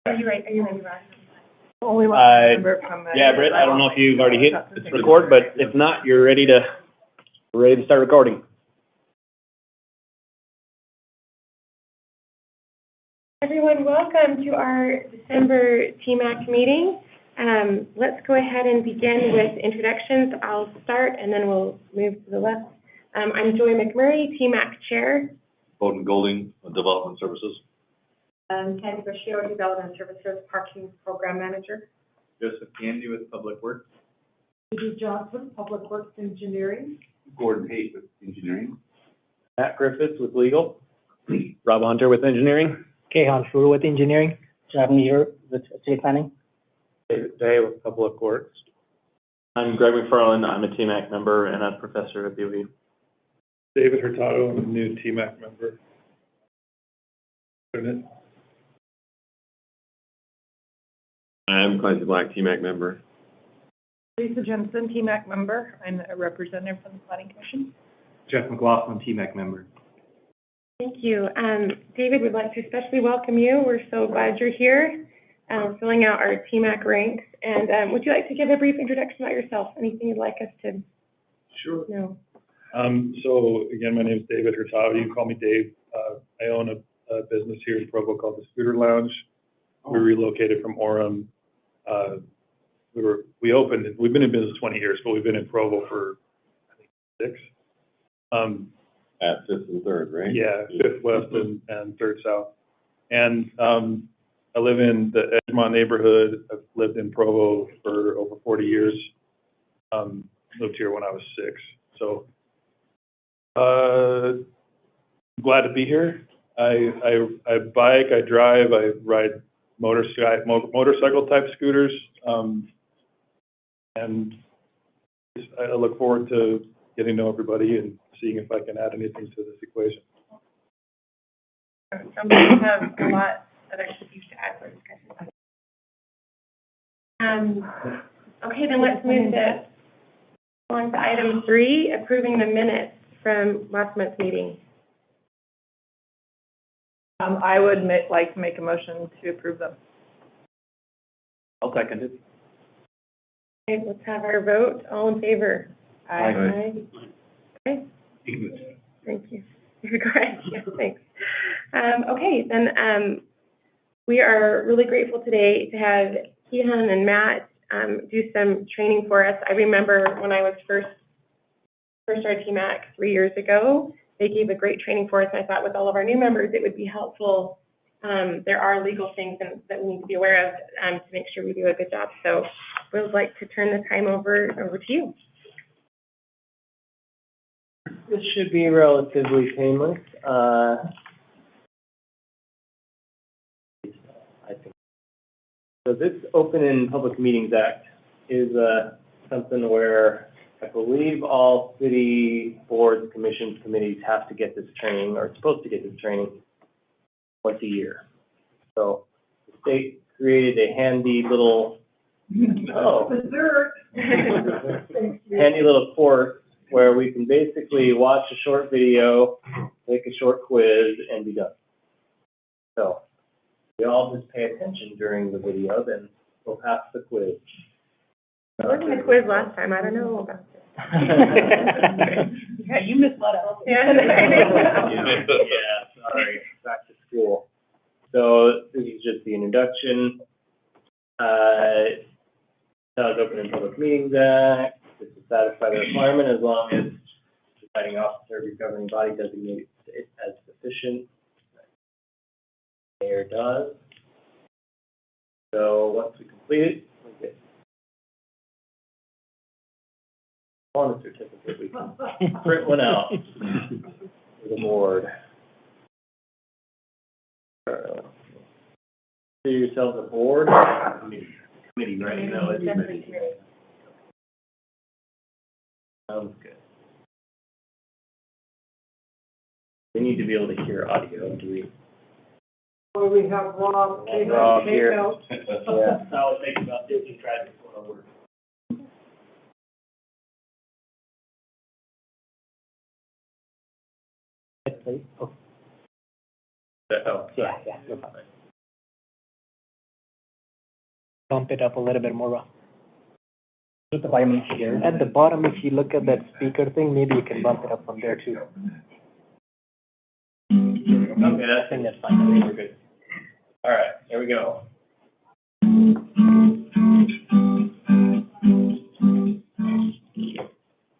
Are you ready, Ross? Only one Uh, member from. Yeah, Britt, I don't know if you've already hit record, but if not, you're ready to start recording. Everyone, welcome to our December TMAC meeting. Let's go ahead and begin with introductions. I'll start and then we'll move to the left. I'm Joy McMurray, TMAC Chair. Bowden Golding, Development Services. Candy Brascio, Development Services Parking Program Manager. Joseph Candy with Public Works. Judy Johnson, Public Works Engineering. Gordon Pate with Engineering. Matt Griffiths with Legal. Rob Hunter with Engineering. Kehan Shuru with Engineering. Jeff Meter with City Planning. David Day with Public Works. I'm Greg McFarland. I'm a TMAC member and a professor at BYU. David Hurtado, I'm a new TMAC member. I'm Clancy Black, TMAC member. Lisa Jensen, TMAC member. I'm a representative from the Planning Commission. Jeff McLaughlin, TMAC member. Thank you. David, we'd like to especially welcome you. We're so glad you're here, filling out our TMAC ranks. And would you like to give a brief introduction about yourself? Anything you'd like us to Sure. know? So again, my name is David Hurtado. You can call me Dave. I own a business here in Provo called the Scooter Lounge. We relocated from Orem. We've been in business 20 years, but we've been in Provo for, I think, 6. At 5th and 3rd, right? Yeah, 5th West and 3rd South. And I live in the Edgemont neighborhood. I've lived in Provo for over 40 years. Lived here when I was 6. So glad to be here. I bike, I drive, I ride motorcycle type scooters, and I look forward to getting to know everybody and seeing if I can add anything to this equation. Somebody have a lot of expertise to add for discussion. Okay, then let's move on to item 3, approving the minutes from last month's meeting. I would like to make a motion to approve them. I'll second it. Okay, let's have our vote. All in favor? Aye. Okay, thank you. Great, yes, thanks. Okay, then we are really grateful today to have Kehan and Matt do some training for us. I remember when I was first started TMAC 3 years ago, they gave a great training for us, and I thought with all of our new members, it would be helpful. There are legal things that we need to be aware of to make sure we do a good job. So we would like to turn the time over to you. This should be relatively painless. I think. So this Open and Public Meetings Act is something where I believe all city boards, commissions, committees have to get this training, or are supposed to get this training once a year. So the state created a handy little, handy little course where we can basically watch a short video, take a short quiz, and be done. So we all just pay attention during the video, then we'll pass the quiz. I was in the quiz last time. I don't know about this. Yeah, you missed a lot of. Yeah, Yeah, sorry, back to school. So this is just the introduction. Sounds Open and Public Meetings Act. This is satisfy the requirement as long as the deciding officer of your governing body designates it as sufficient. Mayor does. So once we complete it, we get on a certificate. We can print one out for the board. Do yourselves a board or a committee right now. It's committee. Sounds good. We need to be able to hear audio. Do we? Well, we have Rob. Rob here. Yeah. I was thinking about this and tried to put on work. Oh, yeah, no problem. bump it up a little bit more. At the bottom here. At the bottom, if you look at that speaker thing, maybe you can bump it up from there too. Okay, I think that's I fine. think we're good. All right, here we go.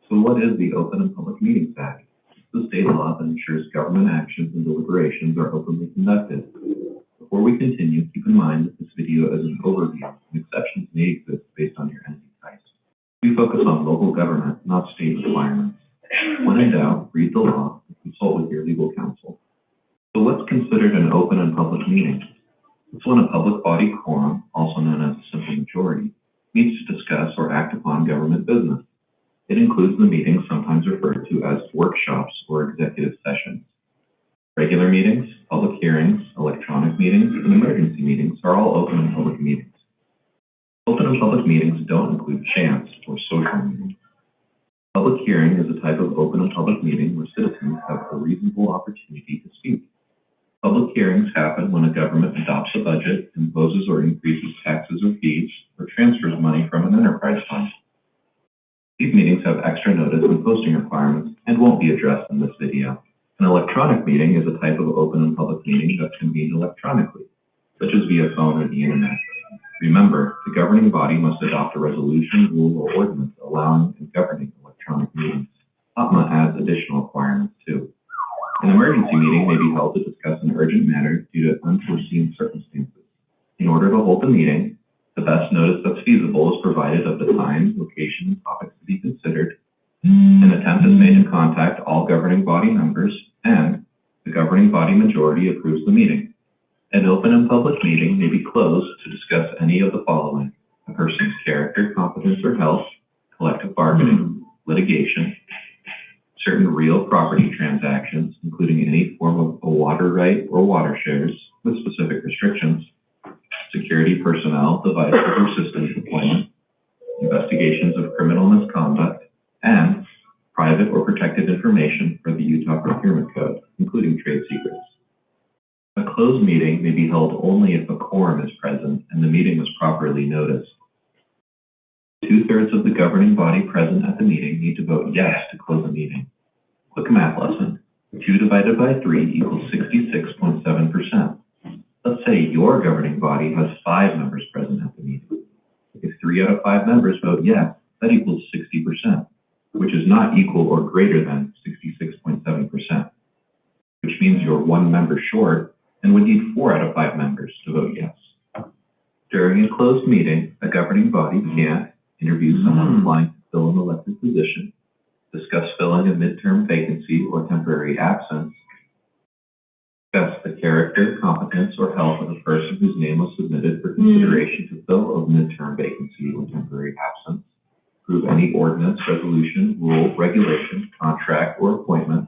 So what is the Open and Public Meetings Act? It's the state law that ensures government actions and deliberations are openly conducted. Before we continue, keep in mind that this video is an overview, and exceptions may exist based on your entity types. We focus on local government, not state requirements. When in doubt, read the law and consult with your legal counsel. So what's considered an open and public meeting? It's when a public body quorum, also known as a simple majority, meets to discuss or act upon government business. It includes the meetings sometimes referred to as workshops or executive sessions. Regular meetings, public hearings, electronic meetings, and emergency meetings are all open and public meetings. Open and public meetings don't include chance or social meetings. Public hearing is a type of open and public meeting where citizens have a reasonable opportunity to speak. Public hearings happen when a government adopts a budget, imposes or increases taxes or fees, or transfers money from an enterprise fund. These meetings have extra notice and posting requirements and won't be addressed in this video. An electronic meeting is a type of open and public meeting that's convened electronically, such as via phone or the internet. Remember, the governing body must adopt a resolution, rule, or ordinance allowing and governing electronic meetings. OPMA adds additional requirements too. An emergency meeting may be held to discuss an urgent matter due to unforeseen circumstances. In order to hold the meeting, the best notice that's feasible is provided of the time, location, and topics to be considered. An attempt is made to contact all governing body members, and the governing body majority approves the meeting. An open and public meeting may be closed to discuss any of the following: a person's character, competence, or health, collective bargaining, litigation, certain real property transactions, including any form of a water right or water shares with specific restrictions, security personnel, devices, or systems deployment, investigations of criminal misconduct, and private or protected information for the Utah Procurement Code, including trade secrets. A closed meeting may be held only if a quorum is present and the meeting was properly noticed. 2/3 of the governing body present at the meeting need to vote yes to close the meeting. Quick math lesson. 2 divided by 3 equals 66.7%. Let's say your governing body has 5 members present at the meeting. If 3 out of 5 members vote yes, that equals 60%, which is not equal or greater than 66.7%, which means you're 1 member short and would need 4 out of 5 members to vote yes. During a closed meeting, a governing body can't interview someone applying to fill an elected position, discuss filling a midterm vacancy or temporary absence, discuss the character, competence, or health of a person whose name was submitted for consideration to fill a midterm vacancy or temporary absence, approve any ordinance, resolution, rule, regulation, contract, or appointment,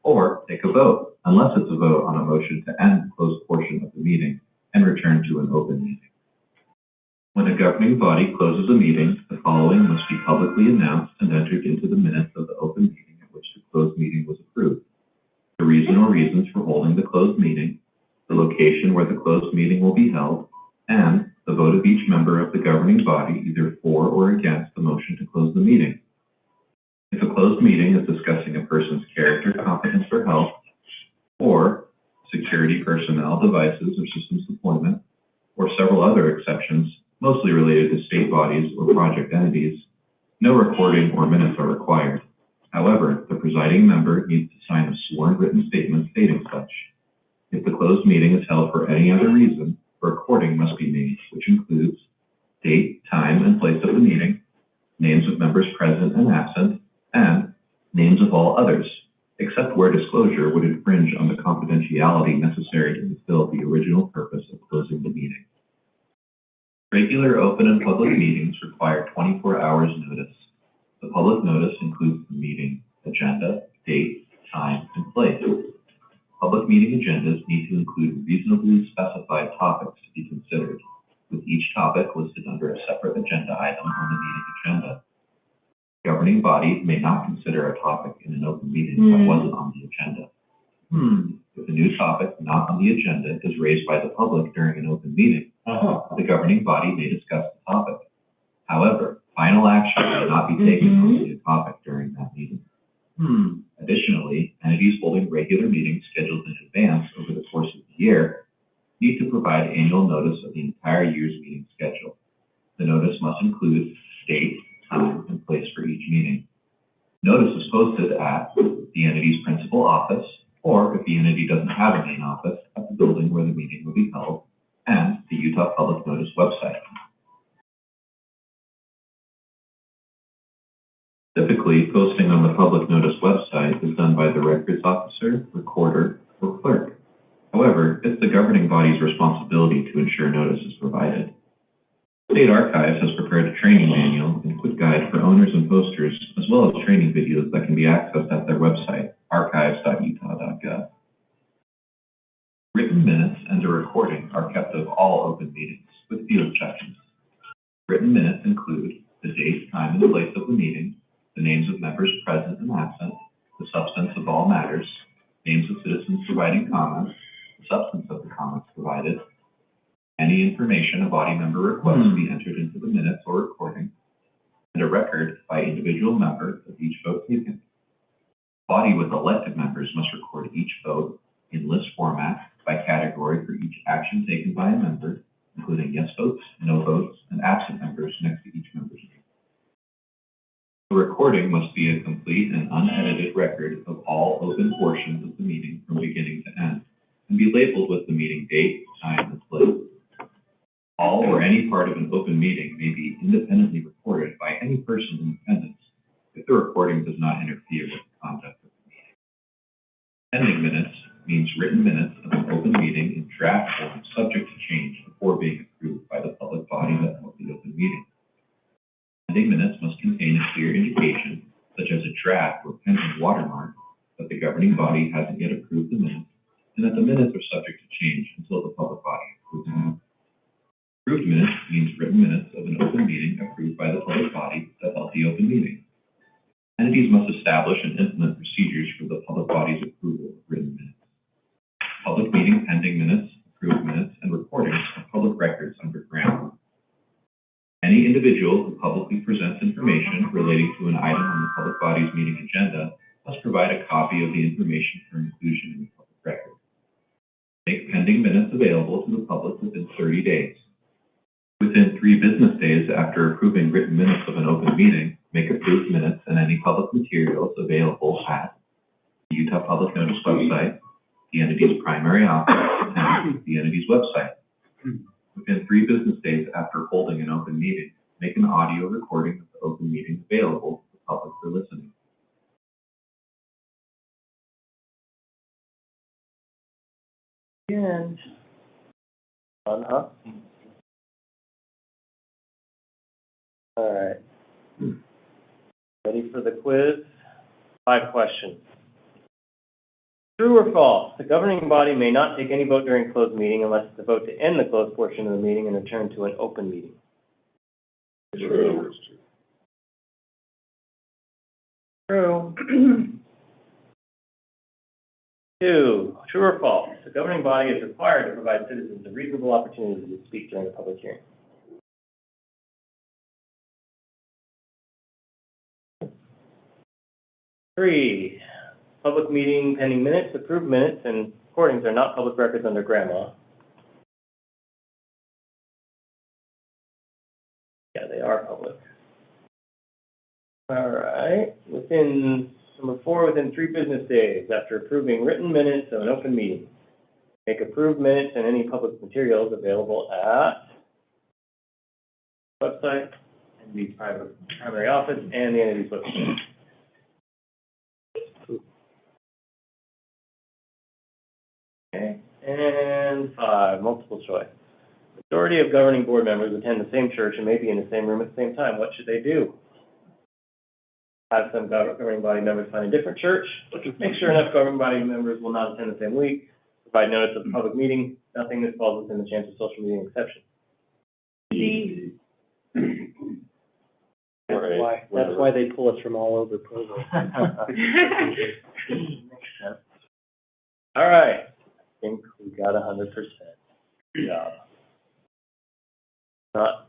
or take a vote, unless it's a vote on a motion to end the closed portion of the meeting and return to an open meeting. When a governing body closes a meeting, the following must be publicly announced and entered into the minutes of the open meeting at which the closed meeting was approved. The reason or reasons for holding the closed meeting, the location where the closed meeting will be held, and the vote of each member of the governing body either for or against the motion to close the meeting. If a closed meeting is discussing a person's character, competence, or health, or security personnel, devices, or systems deployment, or several other exceptions, mostly related to state bodies or project entities, no recording or minutes are required. However, the presiding member needs to sign a sworn written statement stating such. If the closed meeting is held for any other reason, a recording must be made, which includes date, time, and place of the meeting, names of members present and absent, and names of all others, except where disclosure would infringe on the confidentiality necessary to fulfill the original purpose of closing the meeting. Regular open and public meetings require 24 hours notice. The public notice includes the meeting agenda, date, time, and place. Public meeting agendas need to include reasonably specified topics to be considered, with each topic listed under a separate agenda item on the meeting agenda. The governing body may not consider a topic in an open meeting that wasn't on the agenda. If a new topic not on the agenda is raised by the public during an open meeting, The governing body may discuss the topic. However, final action may not be taken on the topic during that meeting. Additionally, entities holding regular meetings scheduled in advance over the course of the year need to provide annual notice of the entire year's meeting schedule. The notice must include date, time, and place for each meeting. Notice is posted at the entity's principal office, or if the entity doesn't have a main office, at the building where the meeting will be held, and the Utah Public Notice website. Typically, posting on the Public Notice website is done by the records officer, recorder, or clerk. However, it's the governing body's responsibility to ensure notice is provided. State Archives has prepared a training manual and quick guide for owners and posters, as well as training videos that can be accessed at their website, archives.utah.gov. Written minutes and a recording are kept of all open meetings, with few exceptions. Written minutes include the date, time, and place of the meeting, the names of members present and absent, the substance of all matters, names of citizens providing comments, the substance of the comments provided, any information a body member requests be entered into the minutes or recording, and a record by individual member of each vote taken. A body with elected members must record each vote in list format by category for each action taken by a member, including yes votes, no votes, and absent members next to each member's name. The recording must be a complete and unedited record of all open portions of the meeting from beginning to end, and be labeled with the meeting date, time, and place. All or any part of an open meeting may be independently recorded by any person in attendance if the recording does not interfere with the conduct of the meeting. Pending minutes means written minutes of an open meeting in draft form subject to change before being approved by the public body that held the open meeting. Pending minutes must contain a clear indication, such as a draft or pending watermark, that the governing body hasn't yet approved the minutes, and that the minutes are subject to change until the public body approves them. Approved minutes means written minutes of an open meeting approved by the public body that held the open meeting. Entities must establish and implement procedures for the public body's approval of written minutes. Public meeting pending minutes, approved minutes, and recordings are public records under grant. Any individual who publicly presents information relating to an item on the public body's meeting agenda must provide a copy of the information for inclusion in the public record. Make pending minutes available to the public within 30 days. Within 3 business days after approving written minutes of an open meeting, make approved minutes and any public materials available at the Utah Public Notice website, the entity's primary office, and the entity's website. Within 3 business days after holding an open meeting, make an audio recording of the open meeting available to the public for listening. And all right. Ready for the quiz? 5 questions. True or false? The governing body may not take any vote during closed meeting unless it's a vote to end the closed portion of the meeting and return to an open meeting. True. True. 2, true or false? The governing body is required to provide citizens a reasonable opportunity to speak during a public hearing. Three, public meeting pending minutes, approved minutes, and recordings are not public records under grant law. Yeah, they are public. All right, number 4, within 3 business days after approving written minutes of an open meeting, make approved minutes and any public materials available at website, entity's primary office, and the entity's website. Okay, and 5, multiple choice. Majority of governing board members attend the same church and may be in the same room at the same time. What should they do? Have some governing body members find a different church. Make sure enough governing body members will not attend the same week. Provide notice of the public meeting. Nothing that falls within the chance of social meeting exception. D. That's why they pull us from all over Provo. Makes sense. All right. I think we got 100%. Good job. Not.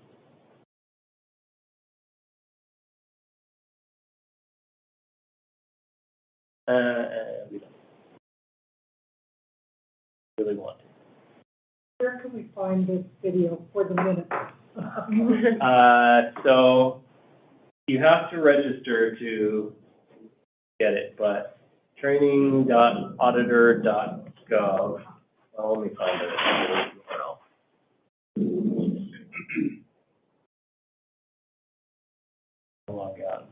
We don't really want to. Where can we find this video for the minutes? So you have to register to get it, but training.auditor.gov, well, let me find it. Log out.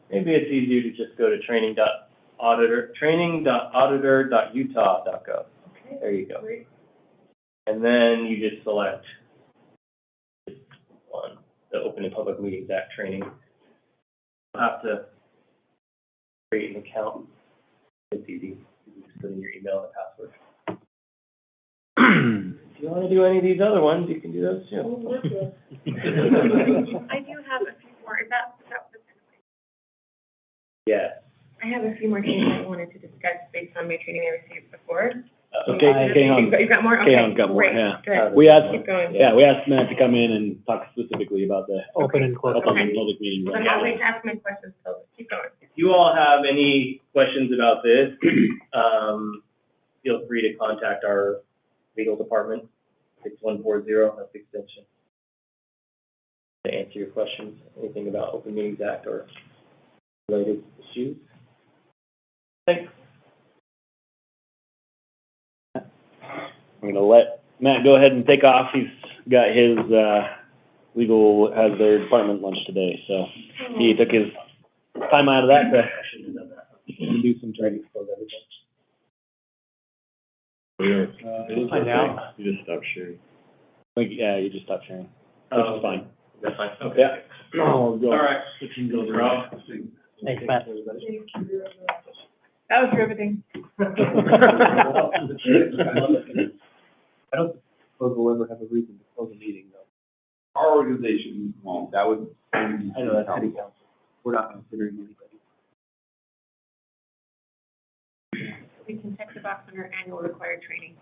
Maybe it's easier to just go to training.auditor.utah.gov. Okay. There you go. Great. And then you just select one, the Open and Public Meetings Act training. You'll have to create an account. It's easy. You just put in your email and password. If you want to do any of these other ones, you can do those too. I do have a few more. Is that Yes. I have a few more trainings I wanted to discuss based on my training I received before. Okay, You've got more? Okay, Kayon's got more, great, yeah. good. We asked, Keep going. yeah, we asked Matt to come in and talk specifically about the Open and close. open and public meetings. Well, then I'll wait to ask my questions, so keep going. If you all have any questions about this, feel free to contact our legal department, 6140, that's the extension, to answer your questions, anything about Open Meetings Act or related issues. Thanks. I'm gonna let Matt go ahead and take off. He's got his, legal, has their department lunch today, so he took his time out of that to do some training. Find out. You just stop sharing. Yeah, you just stopped sharing, which is fine. That's fine, okay. Yeah. Oh, All right. Rob. Thanks, Matt. That was riveting. I don't suppose we'll ever have a reason to close a meeting, though. Our organization won't, that would. I know that's city council. We're not considering anybody. We can check the box on our annual required training.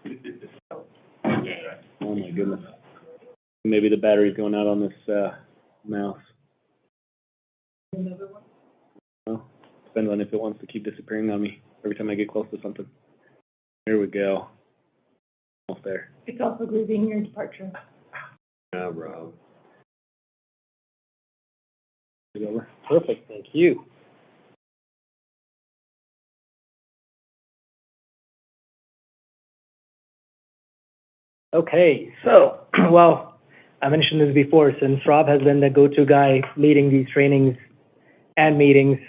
So, yay. Oh, my goodness. Maybe the battery's going out on this, mouse. Another one? Well, depends on if it wants to keep disappearing on me every time I get close to something. Here we go. Almost there. It's also grieving your departure. Yeah, Rob. Is it over? Perfect, thank you. Okay, so, well, I mentioned this before, since Rob has been the go-to guy leading these trainings and meetings,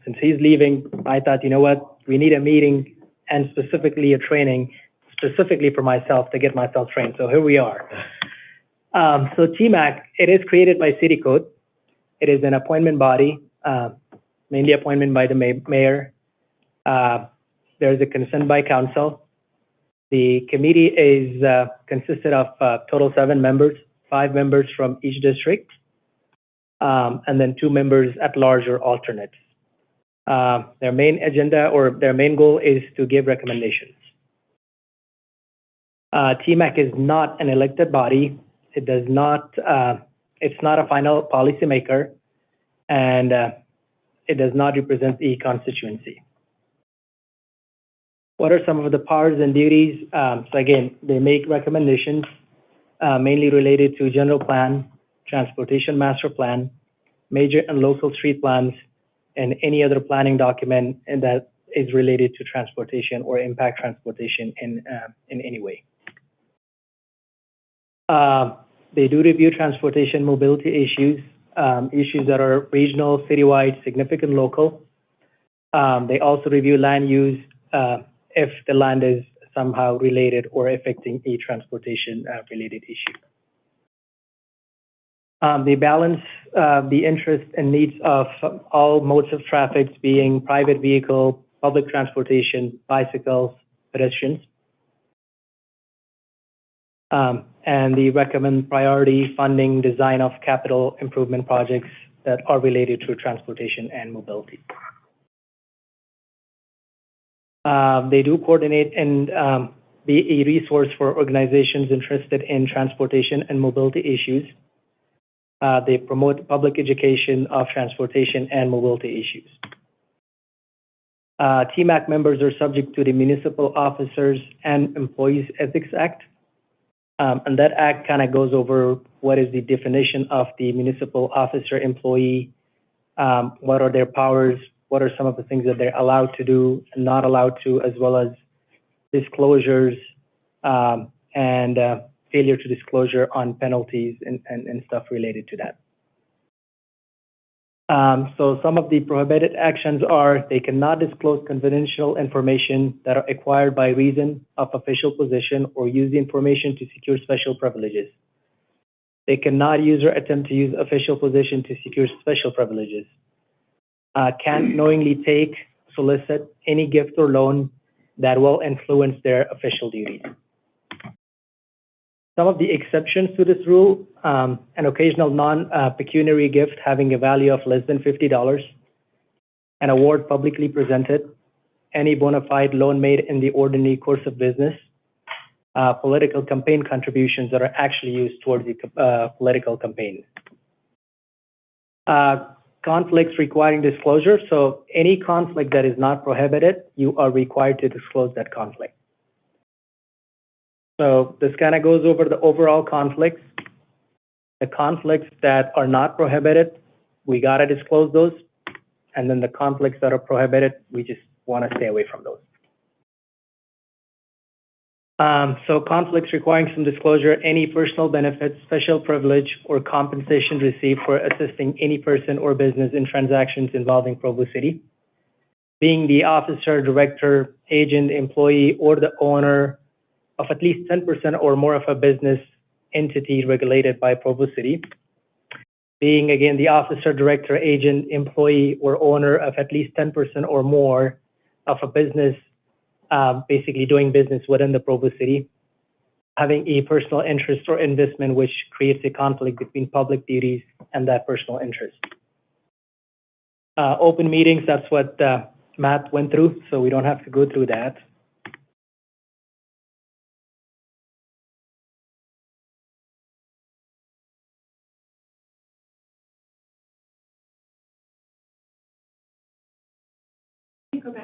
since he's leaving, I thought, you know what, we need a meeting and specifically a training, specifically for myself to get myself trained. So here we are. So TMAC, it is created by city code. It is an appointment body, mainly appointment by the mayor. There's a consent by council. The committee is consisted of total 7 members, 5 members from each district, and then 2 members at large or alternates. Their main agenda or their main goal is to give recommendations. TMAC is not an elected body. It does not, it's not a final policy maker, and it does not represent the constituency. What are some of the powers and duties? So again, they make recommendations mainly related to general plan, transportation master plan, major and local street plans, and any other planning document that is related to transportation or impact transportation in any way. They do review transportation mobility issues, issues that are regional, citywide, significant local. They also review land use if the land is somehow related or affecting a transportation related issue. They balance the interests and needs of all modes of traffic, being private vehicle, public transportation, bicycles, pedestrians. And they recommend priority funding design of capital improvement projects that are related to transportation and mobility. They do coordinate and be a resource for organizations interested in transportation and mobility issues. They promote public education of transportation and mobility issues. TMAC members are subject to the Municipal Officers and Employees Ethics Act. And that act kind of goes over what is the definition of the municipal officer employee, what are their powers, what are some of the things that they're allowed to do and not allowed to, as well as disclosures and failure to disclosure on penalties and stuff related to that. So some of the prohibited actions are they cannot disclose confidential information that are acquired by reason of official position or use the information to secure special privileges. They cannot use or attempt to use official position to secure special privileges. Can't knowingly take, solicit any gift or loan that will influence their official duties. Some of the exceptions to this rule, an occasional non-pecuniary gift having a value of less than $50, an award publicly presented, any bona fide loan made in the ordinary course of business, political campaign contributions that are actually used towards the political campaign. Conflicts requiring disclosure, so any conflict that is not prohibited, you are required to disclose that conflict. So this kind of goes over the overall conflicts. The conflicts that are not prohibited, we gotta disclose those. And then the conflicts that are prohibited, we just wanna stay away from those. So conflicts requiring some disclosure, any personal benefits, special privilege, or compensation received for assisting any person or business in transactions involving Provo City. Being the officer, director, agent, employee, or the owner of at least 10% or more of a business entity regulated by Provo City. Being, again, the officer, director, agent, employee, or owner of at least 10% or more of a business, basically doing business within the Provo City. Having a personal interest or investment which creates a conflict between public duties and that personal interest. Open meetings, that's what Matt went through, so we don't have to go through that.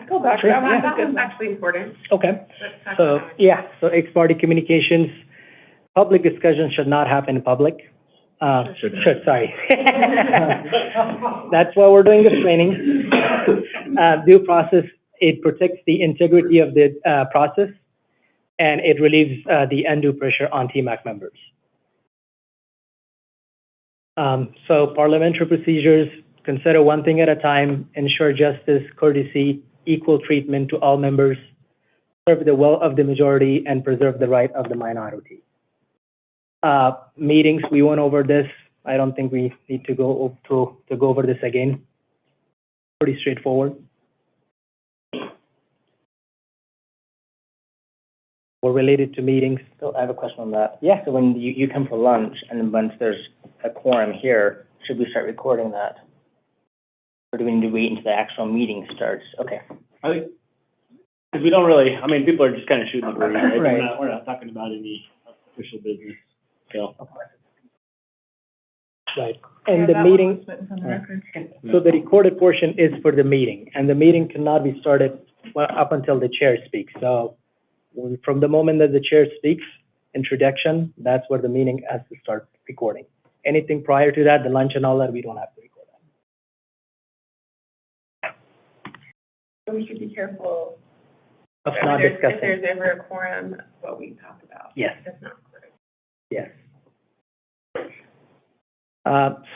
Go back. Sure, That yeah. was actually important. Okay, Let's talk so about it. yeah, so ex-party communications, public discussion should not happen in public. Should, sorry. That's why we're doing this training. Due process, it protects the integrity of the process, and it relieves the undue pressure on TMAC members. So parliamentary procedures, consider one thing at a time, ensure justice, courtesy, equal treatment to all members, serve the will of the majority, and preserve the right of the minority. Meetings, we went over this. I don't think we need to go over this again. Pretty straightforward. Or related to meetings. So I have a question on that. Yeah. So when you come for lunch and then once there's a quorum here, should we start recording that? Or do we need to wait until the actual meeting starts? Okay. I think, because we don't really, I mean, people are just kind of shooting the breeze, right? Right. We're not talking about any official business, so. Right. And Yeah, the that one meeting, was written on the record. so the recorded portion is for the meeting, and the meeting cannot be started up until the chair speaks. So from the moment that the chair speaks, introduction, that's where the meeting has to start recording. Anything prior to that, the lunch and all that, we don't have to record that. So we should be careful Of not discussing. if there's ever a quorum, what we talk about. Yes. That's not correct. Yes.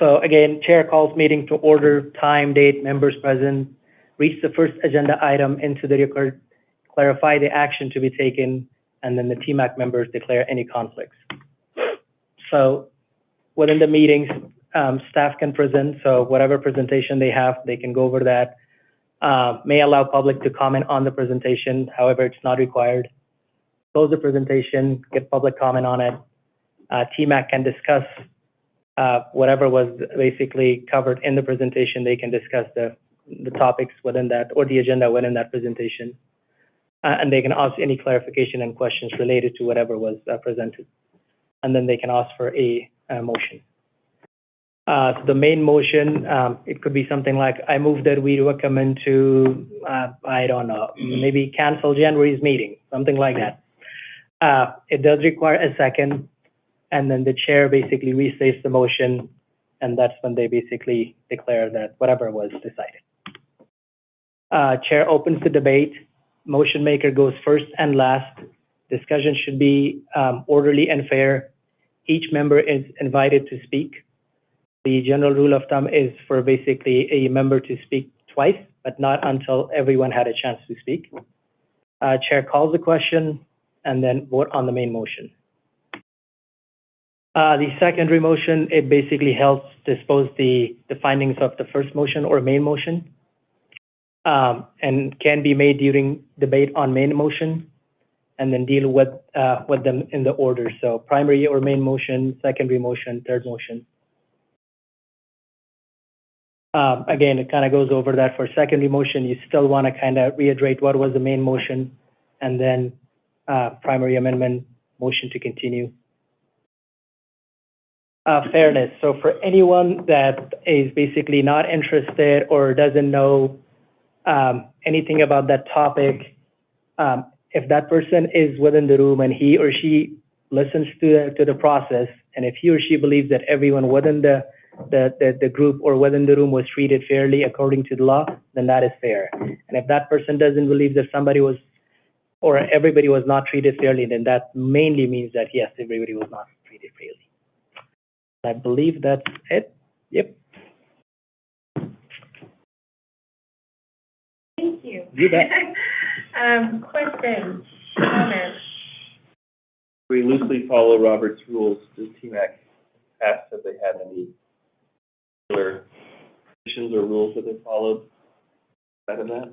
So again, chair calls meeting to order, time, date, members present, reads the first agenda item into the record, clarify the action to be taken, and then the TMAC members declare any conflicts. So within the meetings, staff can present, so whatever presentation they have, they can go over that. May allow public to comment on the presentation, however, it's not required. Close the presentation, get public comment on it. TMAC can discuss whatever was basically covered in the presentation. They can discuss the topics within that or the agenda within that presentation. and they can ask any clarification and questions related to whatever was presented. And then they can ask for a motion. So the main motion, it could be something like, I move that we recommend to, I don't know, maybe cancel January's meeting, something like that. It does require a second, and then the chair basically restates the motion, and that's when they basically declare that whatever was decided. Chair opens the debate. Motion maker goes first and last. Discussion should be orderly and fair. Each member is invited to speak. The general rule of thumb is for basically a member to speak twice, but not until everyone had a chance to speak. Chair calls the question and then vote on the main motion. The secondary motion, it basically helps dispose the findings of the first motion or main motion, and can be made during debate on main motion, and then deal with them in the order. So primary or main motion, secondary motion, third motion. Again, it kind of goes over that. For secondary motion, you still want to kind of reiterate what was the main motion, and then primary amendment, motion to continue. Fairness. So for anyone that is basically not interested or doesn't know anything about that topic, if that person is within the room and he or she listens to the process, and if he or she believes that everyone within the group or within the room was treated fairly according to the law, then that is fair. And if that person doesn't believe that somebody was or everybody was not treated fairly, then that mainly means that yes, everybody was not treated fairly. I believe that's it. Yep. Thank you. You bet. Questions, comments? We loosely follow Robert's rules. Does TMAC ask if they had any particular conditions or rules that they followed? Better than that?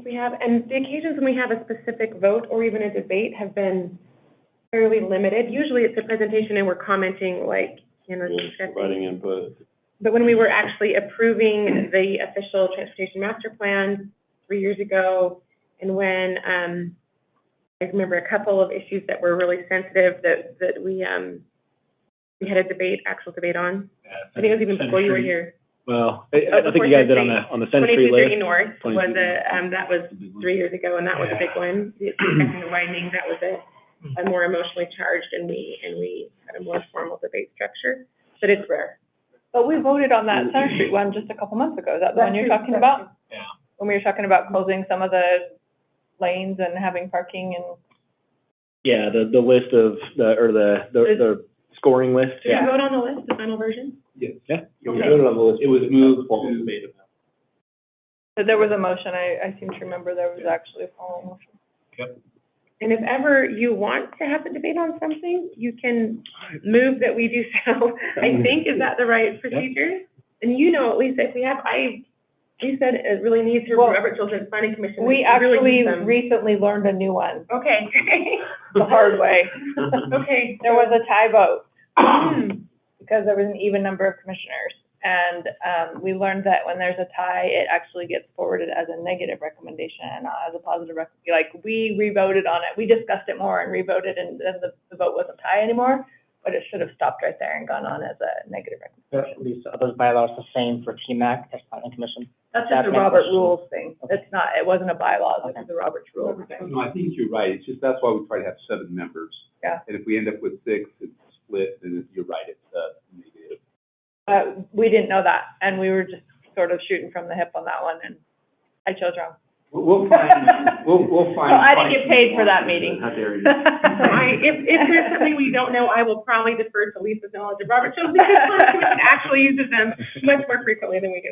We have, and the occasions when we have a specific vote or even a debate have been fairly limited. Usually it's a presentation and we're commenting like, discussing. Providing input. But when we were actually approving the official transportation master plan 3 years ago, and when I remember a couple of issues that were really sensitive that we had a debate, actual debate on. I think it was even before you were here. Well, I think you guys did on the Century list. 2230 North was that was 3 years ago, and that was a big one. The widening, that was a more emotionally charged, and we had a more formal debate structure. But it's rare. But we voted on that Center Street one just a couple months ago. Is that the one you're talking about? Yeah. When we were talking about closing some of the lanes and having parking and. Yeah, the list of the scoring list. Did you vote on the list, the final version? Yes. Yeah. You voted on the list. It was moved to. But there was a motion. I seem to remember there was actually a formal motion. Yep. And if ever you want to have a debate on something, you can move that we do so. I think, is that the right procedure? And at least if we have, you said it really needs her Robert Children's Planning Commission. We actually recently learned a new one. Okay. The hard way. Okay. There was a tie vote because there was an even number of commissioners. And we learned that when there's a tie, it actually gets forwarded as a negative recommendation and not as a positive recommendation. Like, we re-voted on it. We discussed it more and re-voted, and then the vote wasn't tie anymore. But it should have stopped right there and gone on as a negative recommendation. These are those bylaws the same for TMAC as planning commission? That's just a Robert Rules thing. It's not. It wasn't a bylaw. It was a Robert's Rules thing. No, I think you're right. It's just, that's why we try to have 7 members. Yeah. And if we end up with 6, it's split, then you're right, it's negative. We didn't know that, and we were just sort of shooting from the hip on that one, and I chose wrong. We'll find. So I didn't get paid for that meeting. How dare you? If there's something we don't know, I will probably defer to Lisa's knowledge of Robert Children's Planning Commission actually uses them much more frequently than we do.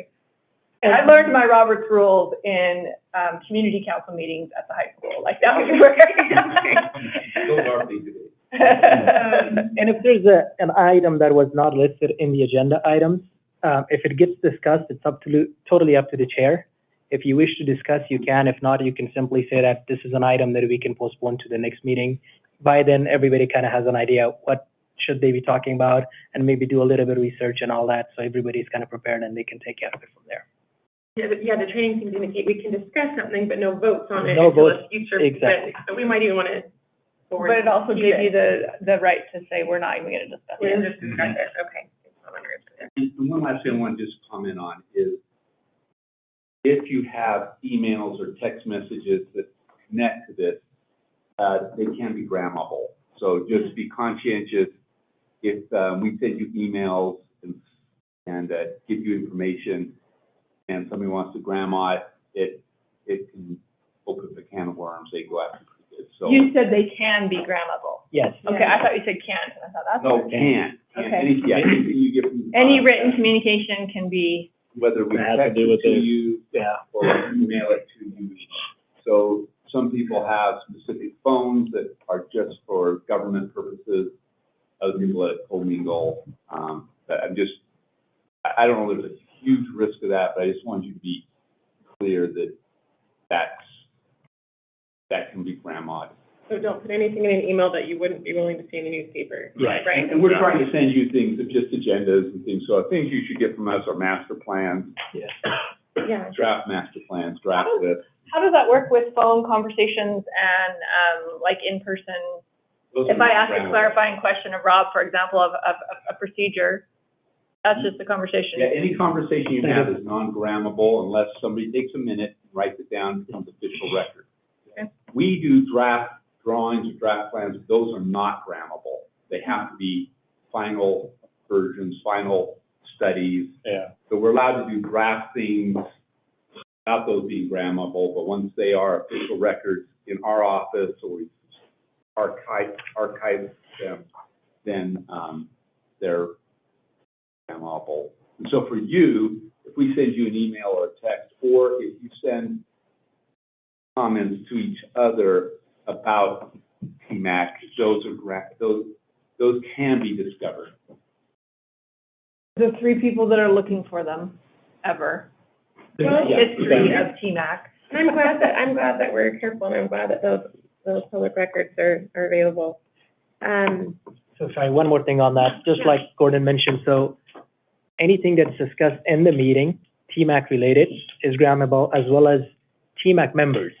And I learned my Robert's Rules in community council meetings at the high school. Like, that was where. Those are things to do. And if there's an item that was not listed in the agenda items, if it gets discussed, it's totally up to the chair. If you wish to discuss, you can. If not, you can simply say that this is an item that we can postpone to the next meeting. By then, everybody kind of has an idea what should they be talking about, and maybe do a little bit of research and all that, so everybody's kind of prepared and they can take care of it from there. the training seems to indicate we can discuss something, but no votes on it No until votes, a future exactly. event. So we might even want to forward. But it also keep gives you it. the right to say, we're not even gonna discuss We'll it. just discuss it, okay. And one last thing I want to just comment on is if you have emails or text messages that connect to this, they can be grammable. So just be conscientious if we send you emails and give you information and somebody wants to grandma it, it can open up a can of worms. They go after it. So You said they can be grammable. Yes. Okay, I thought you said can't, and I thought that's. no, can. Okay. Anything you get from Any written communication can be, whether we It has to text do with it to the- you Yeah. or email it to you. So some people have specific phones that are just for government purposes. Other people that commingle. But I don't know, there's a huge risk of that, but I just want you to be clear that that can be grandma'd. So don't put anything in an email that you wouldn't be willing to see in the newspaper. Right. Right? And we're trying to send you things of just agendas and things. So things you should get from us are master plans, Yes. Yeah. draft master plans, draft lists. how does that work with phone conversations and, like in-person? Those If are I ask a grammable. clarifying question of Rob, for example, of a procedure, that's just a conversation. Yeah, any conversation you have is non-grammable unless somebody takes a minute, writes it down, becomes official record. Okay. We do draft drawings or draft plans, those are not grammable. They have to be final versions, final studies. Yeah. So we're allowed to do draft things without those being grammable, but once they are official records in our office or we archive them, then they're grammable. And so for you, if we send you an email or a text, or if you send comments to each other about TMAC, those can be discovered. The three people that are looking for them, ever. Well, History of TMAC. And I'm glad that we're careful, and I'm glad that those public records are available. So sorry, one more thing on that, just like Gordon mentioned, so anything that's discussed in the meeting, TMAC related, is grammable, as well as TMAC members.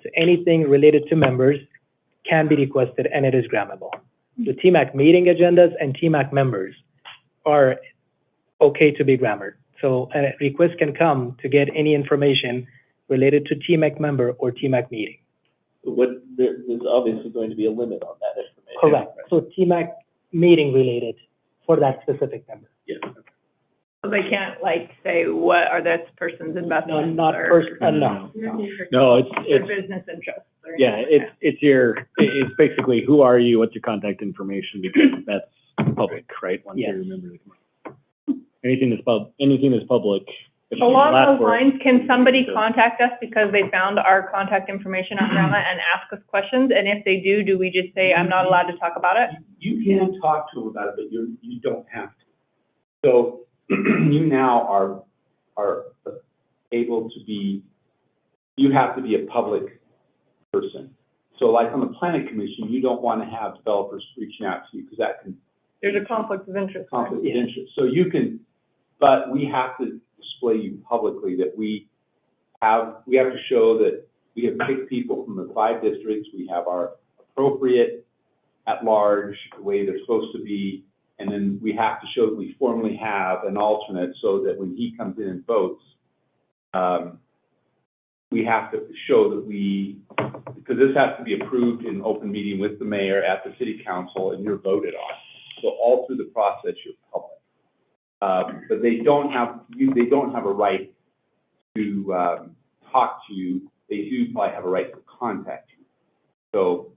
So anything related to members can be requested and it is grammable. The TMAC meeting agendas and TMAC members are okay to be grammared. So a request can come to get any information related to TMAC member or TMAC meeting. There's obviously going to be a limit on that information. Correct. So TMAC meeting related for that specific member. Yeah. So they can't like say, what are this person's No, investments not or first, no. No, their it's, business interests? or yeah, anything like it's basically, who are you, what's your contact information, because that's public, right? Once you Yes. remember to come up. Anything that's public. if you Along ask those for it, lines, can somebody so- contact us because they found our contact information on Grandma and ask us questions? And if they do we just say, I'm not allowed to talk about it? You can talk to them about it, but you don't have to. So you now are able to be, you have to be a public person. So like on the planning commission, you don't want to have developers reaching out to you because that can There's a conflict of interest. right? conflict of interest. So you can, but we have to display you publicly that we have to show that we have picked people from the 5 districts. We have our appropriate at-large, the way they're supposed to be, and then we have to show that we formally have an alternate so that when he comes in and votes, we have to show that because this has to be approved in open meeting with the mayor at the city council and you're voted on. So all through the process, you're public. But they don't have a right to talk to you. They do probably have a right to contact you. So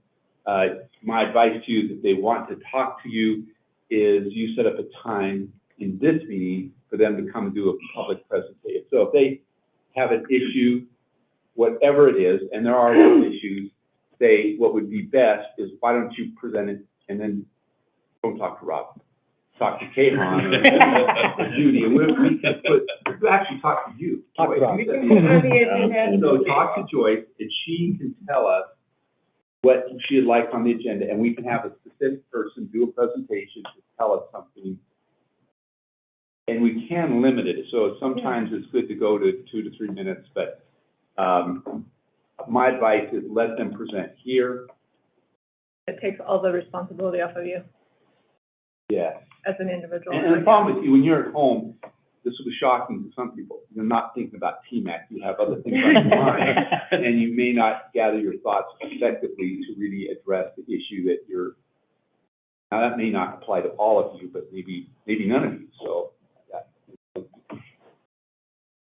my advice to you, if they want to talk to you, is you set up a time in this meeting for them to come do a public presentation. So if they have an issue, whatever it is, and there are a lot of issues, say what would be best is why don't you present it and then don't talk to Rob. Talk to Kahan or Judy, and we can actually talk to you. Talk to Rob. We can put it on the agenda. So talk to Joyce, and she can tell us what she'd like on the agenda, and we can have a specific person do a presentation to tell us something And we can limit it, so sometimes it's good to go to 2 to 3 minutes, but, my advice is let them present here. It takes all the responsibility off of you Yes. as an individual. And the problem with you, when you're at home, this will be shocking to some people. You're not thinking about TMAC, you have other things on your mind, and you may not gather your thoughts effectively to really address the issue that you're, now that may not apply to all of you, but maybe none of you, so.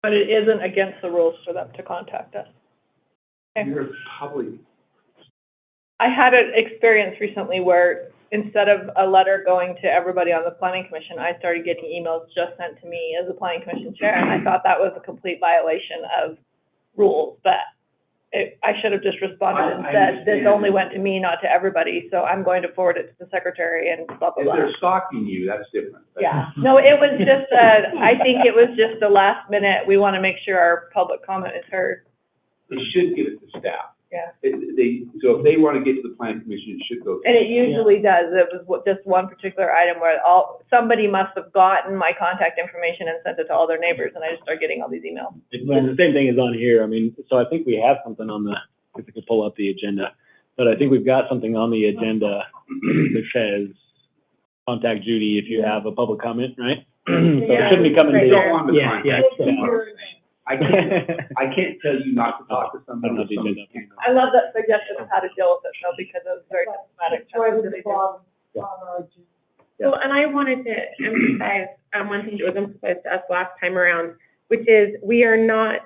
But it isn't against the rules for them to contact us. Okay. You're probably, I had an experience recently where instead of a letter going to everybody on the planning commission, I started getting emails just sent to me as the planning commission chair, and I thought that was a complete violation of rules, but I should have just responded and I said, this understand. only went to me, not to everybody, so I'm going to forward it to the secretary and blah, blah, if blah. they're stalking you, that's different. But Yeah, no, it was just, I think it was just a last minute, we want to make sure our public comment is heard. They should give it to staff. Yeah. So if they want to get to the planning commission, it should go. And it usually does. It was just one particular item where somebody must have gotten my contact information and sent it to all their neighbors, and I just started getting all these emails. And the same thing is on here. I mean, so I think we have something on the, if we could pull up the agenda, but I think we've got something on the agenda that says, contact Judy if you have a public comment, right? So it shouldn't be coming to You you. don't want them to Yeah, contact yeah. you. I can't tell you not to talk to somebody. I don't know the agenda. I love that suggestion of how to deal with it, though, because it was very systematic. Well, and I wanted to emphasize, one thing that was emphasized to us last time around, which is we are not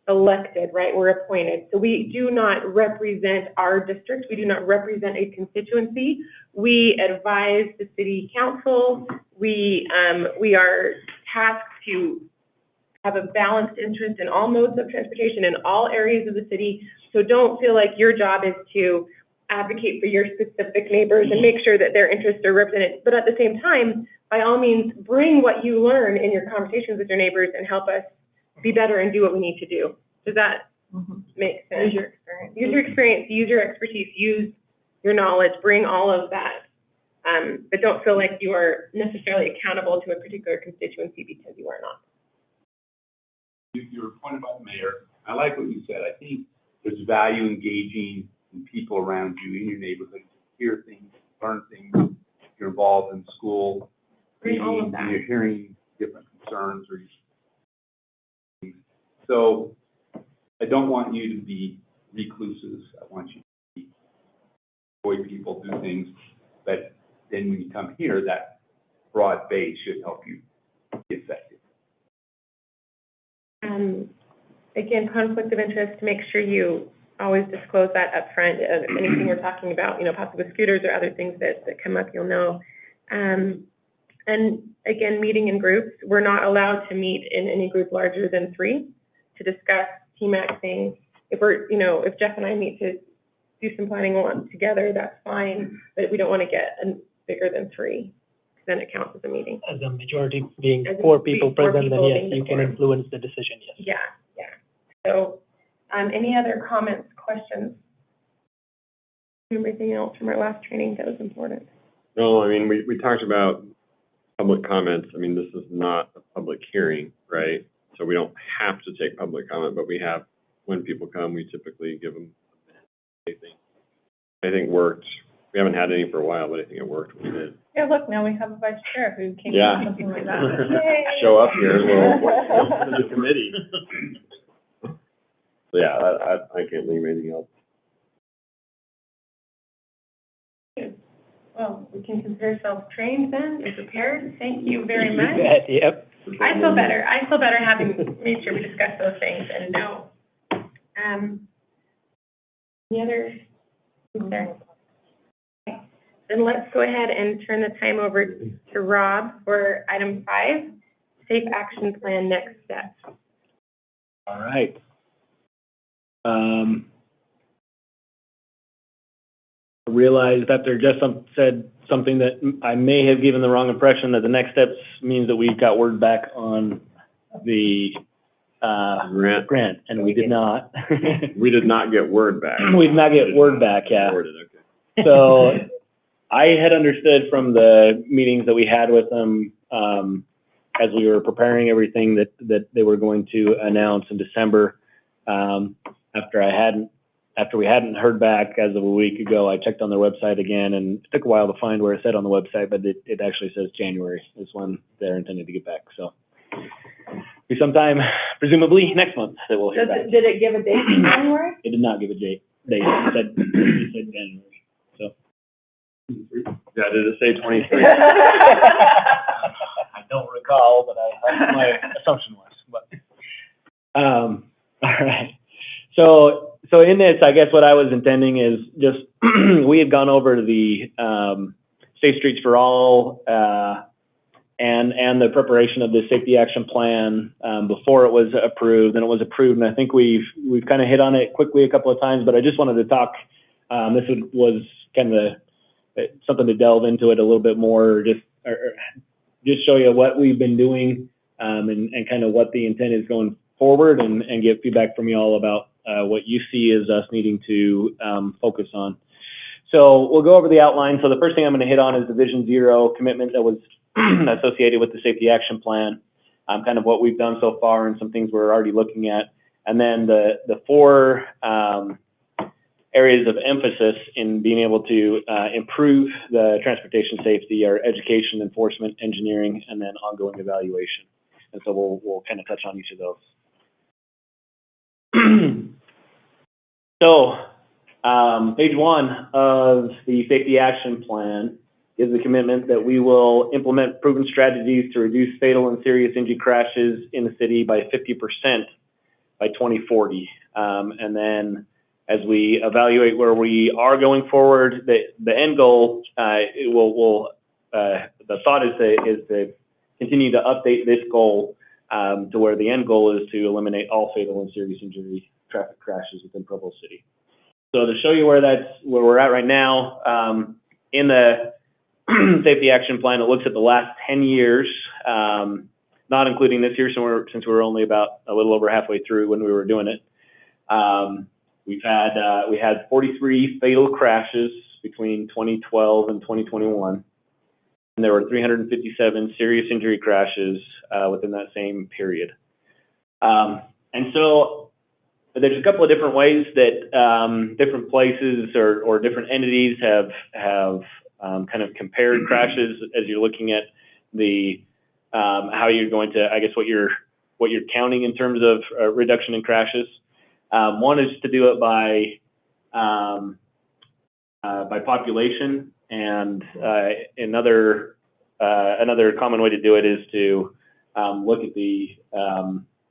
elected, right? We're appointed. So we do not represent our district. We do not represent a constituency. We advise the city council. We are tasked to have a balanced interest in all modes of transportation in all areas of the city. So don't feel like your job is to advocate for your specific neighbors and make sure that their interests are represented. But at the same time, by all means, bring what you learn in your conversations with your neighbors and help us be better and do what we need to do. Does that make sense? Use your experience. Use your experience, use your expertise, use your knowledge, bring all of that. But don't feel like you are necessarily accountable to a particular constituency because you are not. You were appointed by the mayor. I like what you said. I think there's value engaging in people around you in your neighborhood. You hear things, learn things. You're involved in school Bring all of meetings, that. and you're hearing different concerns or. So I don't want you to be recluses. I want you to avoid people, do things. But then when you come here, that broad base should help you be effective. Again, conflict of interest, make sure you always disclose that up front. Anything we're talking about, possibly scooters or other things that come up, you'll know. And again, meeting in groups, we're not allowed to meet in any group larger than 3 to discuss TMAC things. If Jeff and I meet to do some planning together, that's fine, but we don't want to get bigger than 3. Then it counts as a meeting. As a majority being As in 4 people four present, then people yes, being the you can quorum. influence the decision, yes. Yeah. So, any other comments, questions? Anything else from our last training that was important? No, I mean, we talked about public comments. I mean, this is not a public hearing, right? So we don't have to take public comment, but we have, when people come, we typically give them a minute. I think worked. We haven't had any for a while, but I think it worked when we did. Yeah, look, now we have a vice chair who came Yeah. up with something like that. Yay. Show up here, well, welcome to the committee. So yeah, I can't think of anything else. Well, we can consider ourselves trained then and prepared. Thank you very much. Yep. I feel better. I feel better having made sure we discussed those things and know. Any other? There. Okay. Then let's go ahead and turn the time over to Rob for item 5, safe action plan next steps. All right. I realized after just said something that I may have given the wrong impression, that the next steps means that we got word back on the grant, and we did not. We did not get word back. We did not get word back, yeah. Worded, okay. So I had understood from the meetings that we had with them, as we were preparing everything that they were going to announce in December, after we hadn't heard back as of a week ago, I checked on their website again, and it took a while to find where it said on the website, but it actually says January is when they're intending to get back. So be sometime, presumably next month, that we'll hear back. Did it give a date in January? It did not give a date. It said January. So Yeah, did it say 23? I don't recall, but my assumption was. But all right. So in this, I guess what I was intending is just we had gone over the Safe Streets for All and the preparation of the safety action plan before it was approved, and it was approved. And I think we've kind of hit on it quickly a couple of times, but I just wanted to talk. This was kind of something to delve into it a little bit more, just show you what we've been doing and kind of what the intent is going forward, and get feedback from you all about what you see as us needing to focus on. So we'll go over the outline. So the first thing I'm going to hit on is the Vision Zero commitment that was associated with the safety action plan, kind of what we've done so far and some things we're already looking at. And then the four areas of emphasis in being able to improve the transportation safety are education, enforcement, engineering, and then ongoing evaluation. And so we'll kind of touch on each of those. So page 1 of the safety action plan is the commitment that we will implement proven strategies to reduce fatal and serious injury crashes in the city by 50% by 2040. And then as we evaluate where we are going forward, the end goal the thought is to continue to update this goal to where the end goal is to eliminate all fatal and serious injury traffic crashes within Provo City. So to show you where we're at right now, in the safety action plan, it looks at the last 10 years, not including this year, since we're only about a little over halfway through when we were doing it. We had 43 fatal crashes between 2012 and 2021. And there were 357 serious injury crashes within that same period. And so there's a couple of different ways that different places or different entities have kind of compared crashes as you're looking at the how you're going to, I guess, what you're counting in terms of reduction in crashes. One is to do it by population, and another common way to do it is to look at the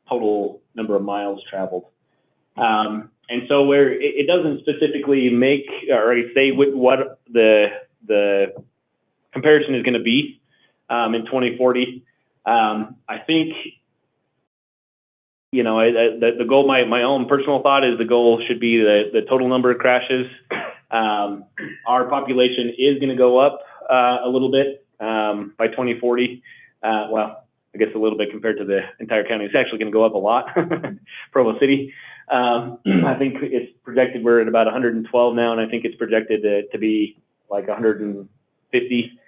total number of miles traveled. And so where it doesn't specifically make or say what the comparison is going to be in 2040, I think, you know, the goal, my own personal thought is the goal should be the total number of crashes. Our population is going to go up a little bit by 2040. Well, I guess a little bit compared to the entire county. It's actually going to go up a lot, Provo City. I think it's projected we're at about 112 now, and I think it's projected to be like 150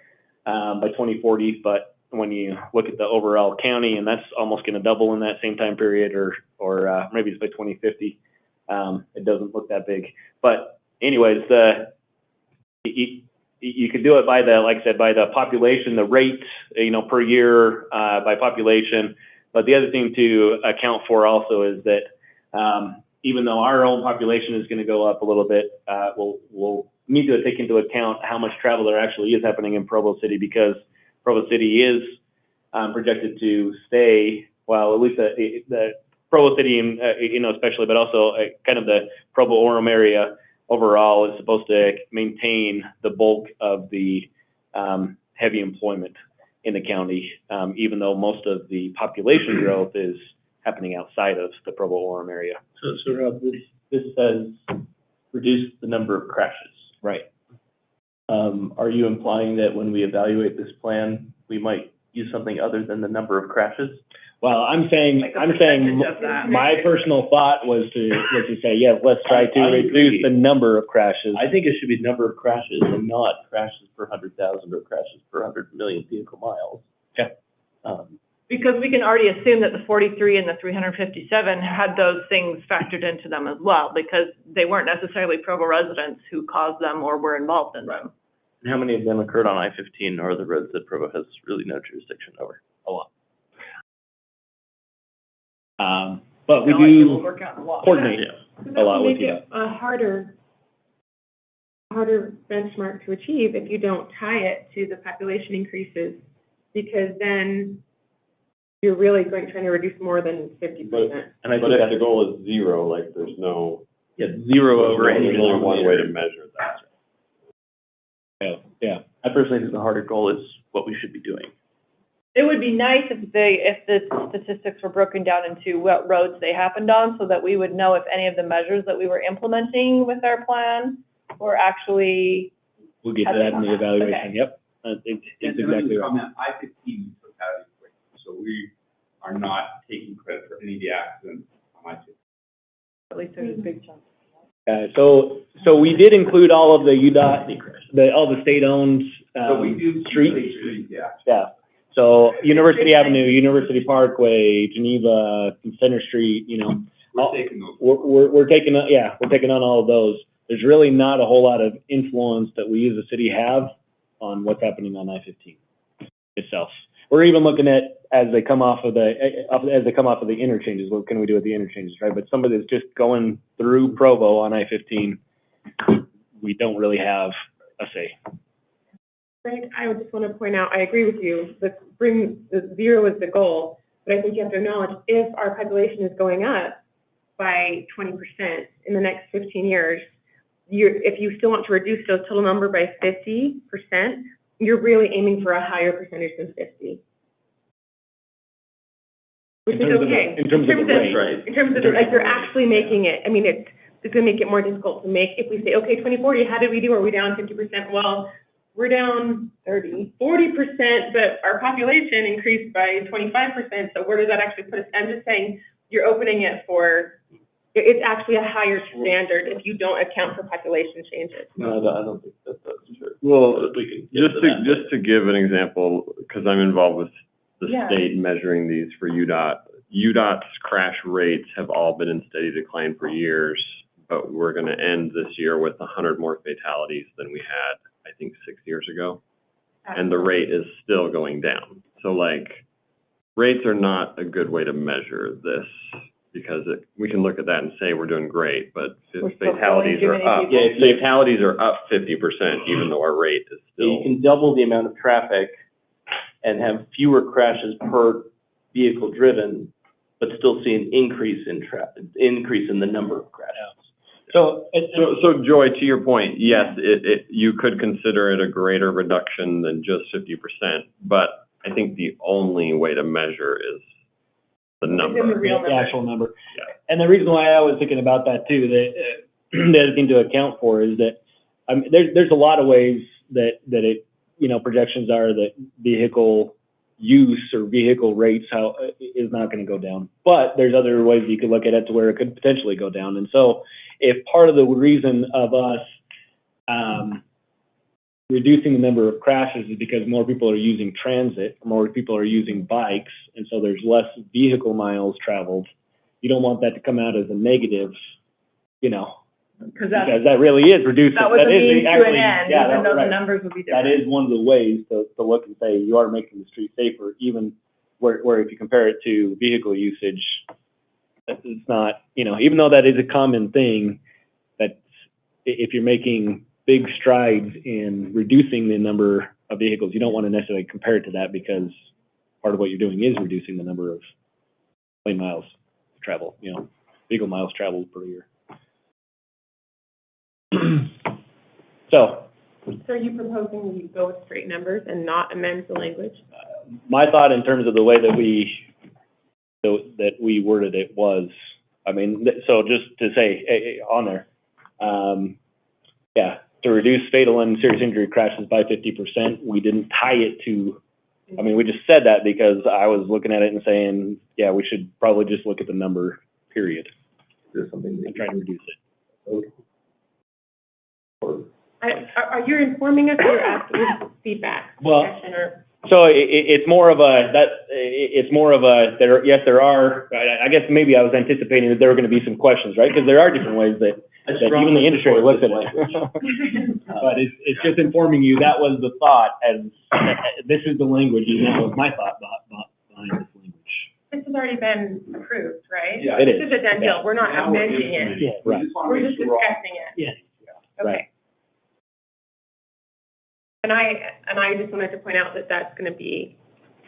by 2040. But when you look at the overall county, and that's almost going to double in that same time period, or maybe it's by 2050, it doesn't look that big. But anyways, you could do it by the, like I said, by the population, the rate, you know, per year by population. But the other thing to account for also is that even though our own population is going to go up a little bit, we'll need to take into account how much travel there actually is happening in Provo City, because Provo City is projected to stay, well, at least the Provo City, you know, especially, but also kind of the Provo-Orem area overall is supposed to maintain the bulk of the heavy employment in the county, even though most of the population growth is happening outside of the Provo-Orem area. So Rob, this says reduce the number of crashes. Right. Are you implying that when we evaluate this plan, we might use something other than the number of crashes? Well, I'm saying my personal thought was to say, yes, let's try to reduce the number of crashes. I think it should be number of crashes and not crashes per 100,000 or crashes per 100 million vehicle miles. Okay. Because we can already assume that the 43 and the 357 had those things factored into them as well, because they weren't necessarily Provo residents who caused them or were involved in them. And how many of them occurred on I-15 or the roads that Provo has really no jurisdiction over? A lot. But we Feel like it will do work out a lot. coordinate So a that lot will with make you. it a harder benchmark to achieve if you don't tie it to the population increases, because then you're really trying to reduce more than 50%. And I But think if the that's, goal is zero, like, there's no, yeah, zero over any there's only one way to denominator. measure that. Yeah. I personally think the harder goal is what we should be doing. It would be nice if the statistics were broken down into what roads they happened on, so that we would know if any of the measures that we were implementing with our plan were actually. We'll get to that in the evaluation, Okay. yep. It's exactly right. Comment, I-15 took out of the equation, so we are not taking credit for any of the accidents on I-15. At least there's a big chunk. So we did include all of the UDOT, all the state-owned, So we do. streets. Yeah. Yeah, so University Avenue, University Parkway, Geneva, Center Street, you know. We're taking those. We're taking on all of those. There's really not a whole lot of influence that we as a city have on what's happening on I-15 itself. We're even looking at, as they come off of the interchanges, what can we do with the interchanges, right? But somebody that's just going through Provo on I-15, we don't really have a say. Greg, I would just want to point out, I agree with you, the zero is the goal, but I think you have to acknowledge if our population is going up by 20% in the next 15 years, if you still want to reduce those total number by 50%, you're really aiming for a higher percentage than 50. Which is okay. In terms of the rate, right? In terms of, like, you're actually making it, I mean, it's going to make it more difficult to make, if we say, okay, 2040, how did we do? Are we down 50%? Well, we're down 40%, but our population increased by 25%, so where does that actually put us? I'm just saying, you're opening it for, it's actually a higher standard if you don't account for population changes. No, I don't think that's true. Well, We can get to that. just to give an example, because I'm involved with the Yeah. state measuring these for UDOT. UDOT's crash rates have all been in steady decline for years, but we're going to end this year with 100 more fatalities than we had, I think, 6 years ago. And the rate is still going down. So, like, rates are not a good way to measure this, because we can look at that and say we're doing great, but We're still fatalities killing too are many up. people. Yeah, Fatalities are up 50%, even though our rate is You still. can double the amount of traffic and have fewer crashes per vehicle driven, but still see an increase in the number of crashes. So, So Joy, to your point, yes, you could consider it a greater reduction than just 50%, but I think the only way to measure is the number. the actual number. Yeah. And the reason why I was thinking about that too, the other thing to account for is that, there's a lot of ways that it, you know, projections are that vehicle use or vehicle rates is not going to go down. But there's other ways you could look at it to where it could potentially go down. And so if part of the reason of us reducing the number of crashes is because more people are using transit, more people are using bikes, and so there's less vehicle miles traveled, you don't want that to come out as a negative, you know, Because because that really is reducing. that was a means to an actually- end, yeah, even though the right. numbers would be That different. is one of the ways to look and say you are making the street safer, even where if you compare it to vehicle usage, it's not, you know, even though that is a common thing, that if you're making big strides in reducing the number of vehicles, you don't want to necessarily compare it to that, because part of what you're doing is reducing the number of lane miles traveled, you know, vehicle miles traveled per year. So are you proposing we go with straight numbers and not amend the language? my thought in terms of the way that we worded it was, I mean, so just to say on there, yeah, to reduce fatal and serious injury crashes by 50%. We didn't tie it to, I mean, we just said that because I was looking at it and saying, yeah, we should probably just look at the number, period, There's something and try to reduce it. Are you informing us or asking feedback? Well, Suggestion, or So it's more of a, there are, I guess maybe I was anticipating that there were gonna be some questions, right? Because there are different ways that even the industry looks at it. But it's just informing you, that was the thought, as, this is the language, and that was my thought behind this language. This has already been approved, right? Yeah. It is. This is a done deal, we're not Now we're amending it. implementing. Right. We just wanna We're make just sure we're all- discussing it. Yeah. Okay. Right. And I just wanted to point out that that's gonna be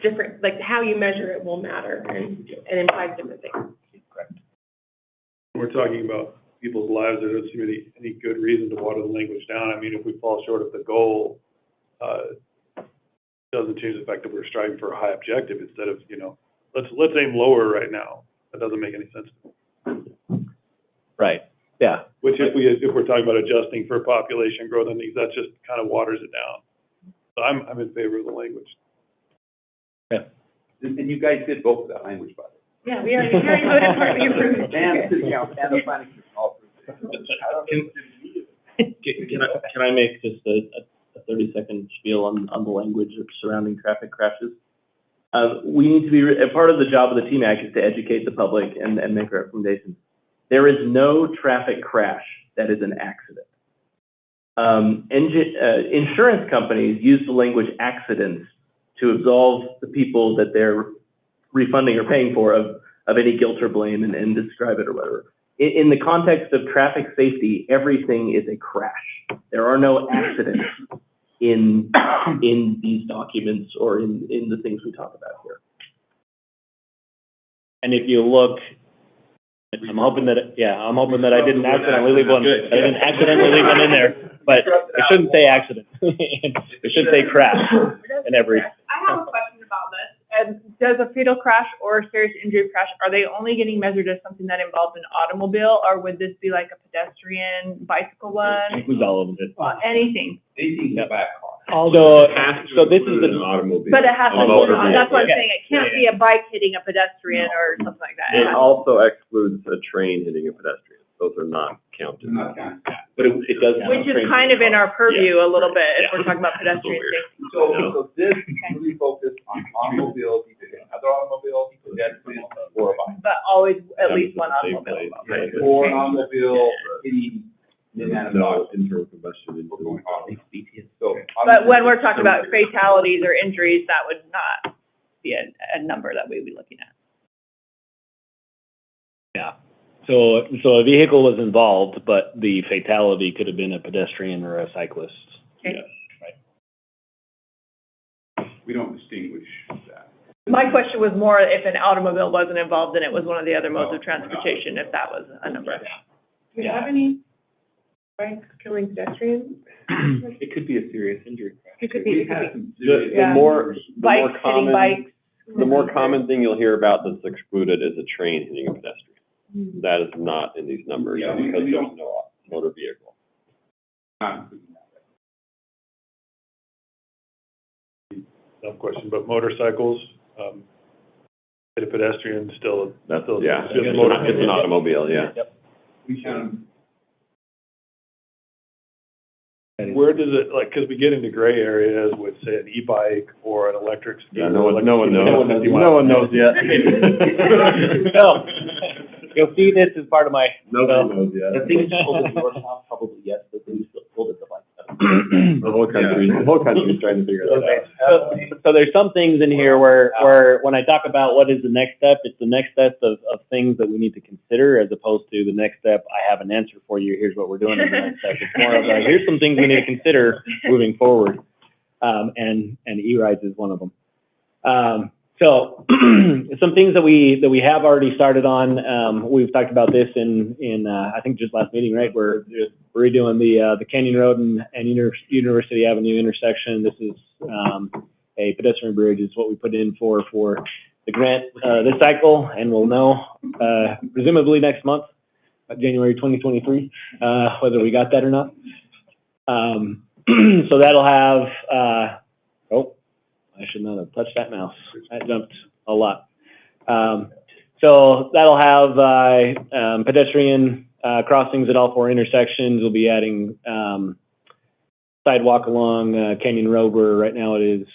different, like how you measure it will matter and implies different things. We're talking about people's lives, there doesn't seem to be any good reason to water the language down. I mean, if we fall short of the goal, it doesn't change the fact that we're striving for a high objective instead of, let's aim lower right now. That doesn't make any sense. Right, yeah. Which if we're talking about adjusting for population growth and things, that just kind of waters it down. So I'm in favor of the language. And you guys did vote for that language, by the way. Yeah, we already voted for it, we approved. And city council and the planning commission all approved it. Can I make just a 30-second spiel on the language surrounding traffic crashes? We need to be, part of the job of the TMAC is to educate the public and make recommendations. There is no traffic crash that is an accident. Insurance companies use the language accidents to absolve the people that they're refunding or paying for of any guilt or blame and describe it or whatever. In the context of traffic safety, everything is a crash. There are no accidents in these documents or in the things we talk about here. And if you look, I'm hoping that I didn't accidentally leave one in there, but it shouldn't say accident. It should say crash in every. I have a question about this. And does a fatal crash or serious injury crash, are they only getting measured as something that involves an automobile, or would this be like a pedestrian, bicycle one? Includes all of them. Anything. Anything in the back car. So this is an the, automobile. But it has to, Motor that's what I'm vehicle. saying, it can't be a bike hitting a pedestrian or something like that. It also excludes a train hitting a pedestrian. Those are not counted. Not counted. But it does. Which is kind of in our purview a little bit, if we're talking about pedestrian safety. So this really focused on automobiles, either another automobile, pedestrian, or a bike. But always at least one Same automobile. place. Right. Or an automobile hitting inanimate No, objects. internal combustion We're going engine. on. So. But when we're talking about fatalities or injuries, that would not be a number that we'd be looking at. yeah. So a vehicle was involved, but the fatality could have been a pedestrian or a cyclist. Okay. We don't distinguish that. My question was more if an automobile wasn't involved and it was one of the other modes of transportation, if that was a number. Do you have any bikes killing pedestrians? It could be a serious injury crash. It could be, We it could had be. some The serious. more Bikes hitting common, bikes. the more common thing you'll hear about that's excluded is a train hitting a pedestrian. That is not in these numbers Yeah, we because there's don't- no motor vehicle. No question, but motorcycles, hit a pedestrian, still. That's, still- yeah, just it's motor- an automobile, yeah. We can, Where does it, like, because we get into gray areas with, say, an e-bike or an electric scooter. Yeah, no one knows. No No one knows yet. No, you'll see this as part of my. Nobody knows The yet. things sold at your house, probably yes, but things sold at the bike. The whole country's trying to figure that out. So there's some things in here where when I talk about what is the next step, it's the next step of things that we need to consider as opposed to the next step, I have an answer for you, here's what we're doing in the next step. It's more of like, here's some things we need to consider moving forward. And E-rides is one of them. So some things that we have already started on, we've talked about this in I think just last meeting, right? We're redoing the Canyon Road and University Avenue intersection. This is a pedestrian bridge is what we put in for the grant this cycle, and we'll know presumably next month, January 2023, whether we got that or not. So that'll have I should not have touched that mouse. I jumped a lot. So that'll have pedestrian crossings at all four intersections. We'll be adding sidewalk along, Canyon Road where right now it is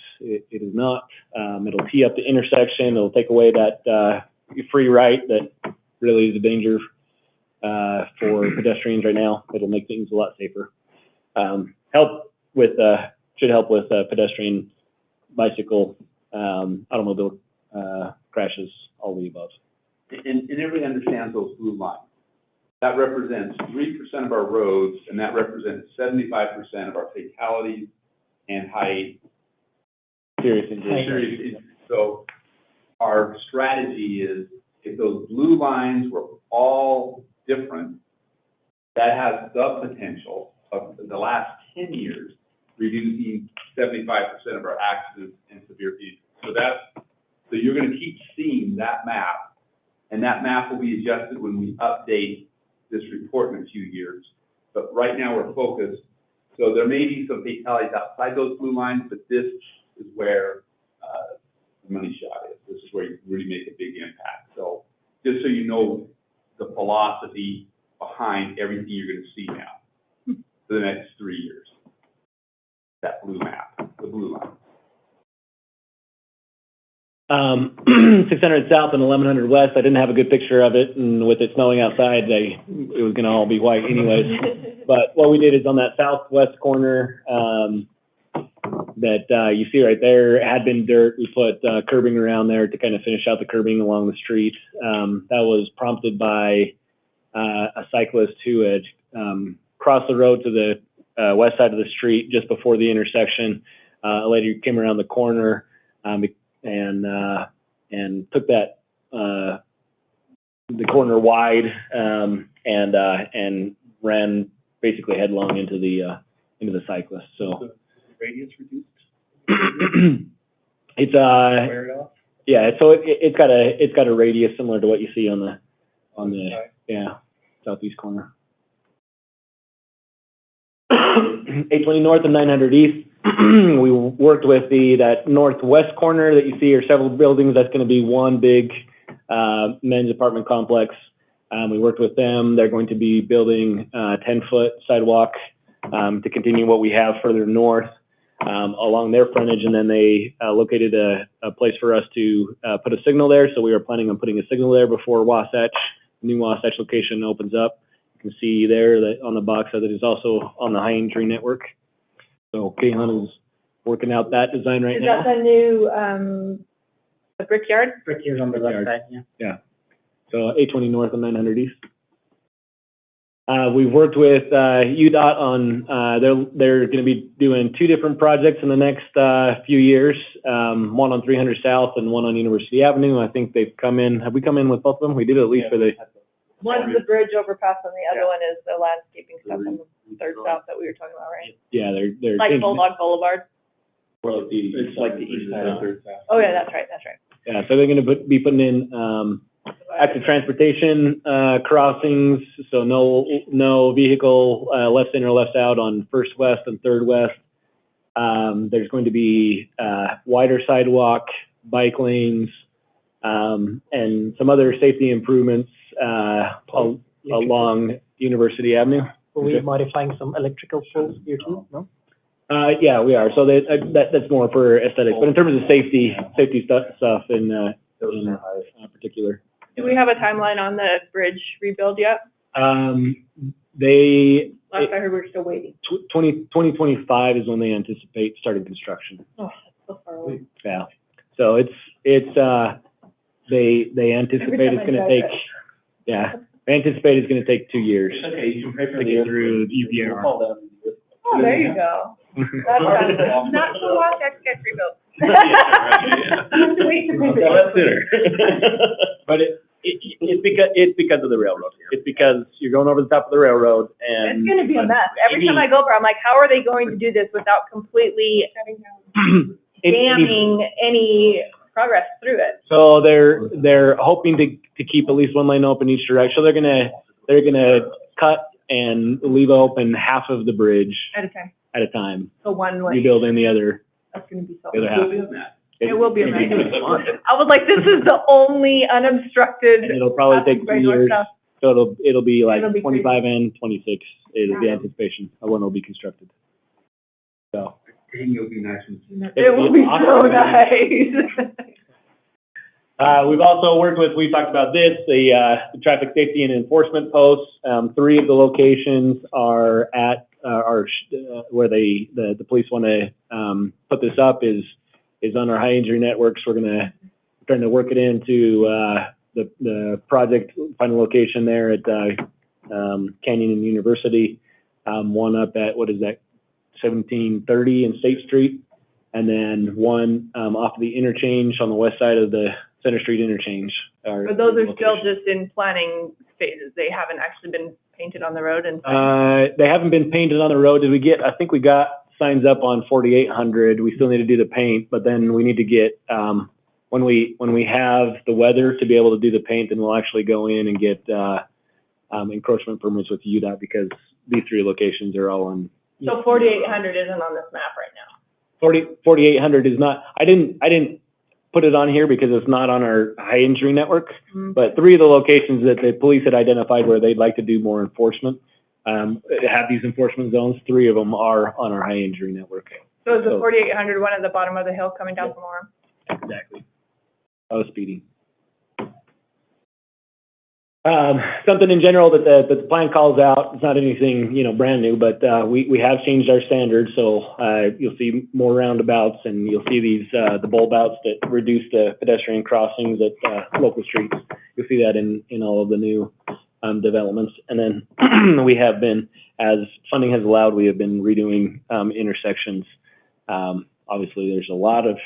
not. It'll tee up the intersection, it'll take away that, free right that really is a danger, for pedestrians right now. It'll make things a lot safer. Should help with, pedestrian, bicycle, automobile, crashes, all the above. And everybody understands those blue lines. That represents 3% of our roads, and that represents 75% of our fatalities and high Serious injuries. serious injuries. So our strategy is, if those blue lines were all different, that has the potential of the last 10 years reducing 75% of our accidents and severe injuries. So you're going to keep seeing that map, and that map will be adjusted when we update this report in a few years. But right now we're focused. So there may be some fatalities outside those blue lines, but this is where the money shot is. This is where you really make a big impact. So just so you know the philosophy behind everything you're going to see now for the next 3 years. That blue map, the blue line. 600 south and 1100 west. I didn't have a good picture of it, and with it snowing outside, it was going to all be white anyways. But what we did is on that southwest corner that you see right there, it had been dirt. We put curbing around there to kind of finish out the curbing along the street. That was prompted by a cyclist who had crossed the road to the west side of the street just before the intersection. A lady came around the corner and took that the corner wide and ran basically headlong into the cyclist. So Radius reduced? it's Wear it off? yeah. So it's got a radius similar to what you see on the southeast corner. 820 north and 900 east. We worked with that northwest corner that you see are several buildings. That's going to be one big men's apartment complex. We worked with them. They're going to be building a 10-foot sidewalk to continue what we have further north along their frontage, and then they located a place for us to put a signal there. So we are planning on putting a signal there before Wasatch, the new Wasatch location opens up. You can see there that on the box that it is also on the high injury network. So Kayhan is working out that design right now. Is that the new, the brickyard? Brickyard on the left side, yeah. Yeah. So 820 north and 900 east. We've worked with UDOT on, they're going to be doing 2 different projects in the next few years, one on 300 South and one on University Avenue. I think they've come in. Have we come in with both of them? We did at least for the... One's the bridge overpass and the other one is the landscaping stuff on the 3rd South that we were talking about, right? Yeah, they're Like Bulldog Boulevard? It's like the east side of Third South. Oh, yeah, that's right. Yeah, so they're going to be putting in active transportation crossings, so no vehicle left in or left out on First West and Third West. There's going to be wider sidewalk, bike lanes, and some other safety improvements along University Avenue. Were we modifying some electrical poles here too, no? Yeah, we are. So that's more for aesthetics, but in terms of safety stuff in particular. Do we have a timeline on the bridge rebuild yet? Last I heard, we're still waiting. 2025 is when they anticipate starting construction. Oh, that's so far away. Yeah. So they anticipate it's going to take, they anticipate it's going to take 2 years. Okay, you can pray for to get through the UPR. Oh, there you go. That's not so long, that gets rebuilt. But it's because of the railroad. It's because you're going over the top of the railroad, and it's going to be a mess. Every time I go over, I'm like, how are they going to do this without completely damming any progress through it? So they're hoping to keep at least one lane open each direction. So they're gonna cut and leave open half of the bridge at a time. So one way. Rebuilding the other. That's going to be so. The other half. It will be a mess. I was like, this is the only unobstructed. And it'll probably take 2 years. So it'll be like It'll be 25 and 26 is the anticipation of when it'll be constructed. So. It'll be nice and It will be so nice. We've also worked with, we talked about this, the traffic safety and enforcement posts. 3 of the locations are at, where the police want to put this up is on our high injury networks. We're trying to work it into the project, final location there at Canyon and University. One up at, what is that, 1730 and State Street, and then one off of the interchange on the west side of the Center Street interchange. But those are still just in planning phases. They haven't actually been painted on the road and. They haven't been painted on the road. I think we got signs up on 4800. We still need to do the paint, but then we need to get, when we have the weather to be able to do the paint, then we'll actually go in and get encroachment permits with UDOT, because these 3 locations are all on. So 4800 isn't on this map right now? 4800 is not, I didn't put it on here because it's not on our high injury network, but 3 of the locations that the police had identified where they'd like to do more enforcement, have these enforcement zones. 3 of them are on our high injury network. So is the 4800 one at the bottom of the hill coming down from Orem? Exactly. I was speeding. Something in general that the plan calls out, it's not anything, brand new, but we have changed our standards. So you'll see more roundabouts, and you'll see these, the bulb outs that reduce the pedestrian crossings at local streets. You'll see that in all of the new developments. And then we have been, as funding has allowed, we have been redoing intersections. Obviously, there's a lot of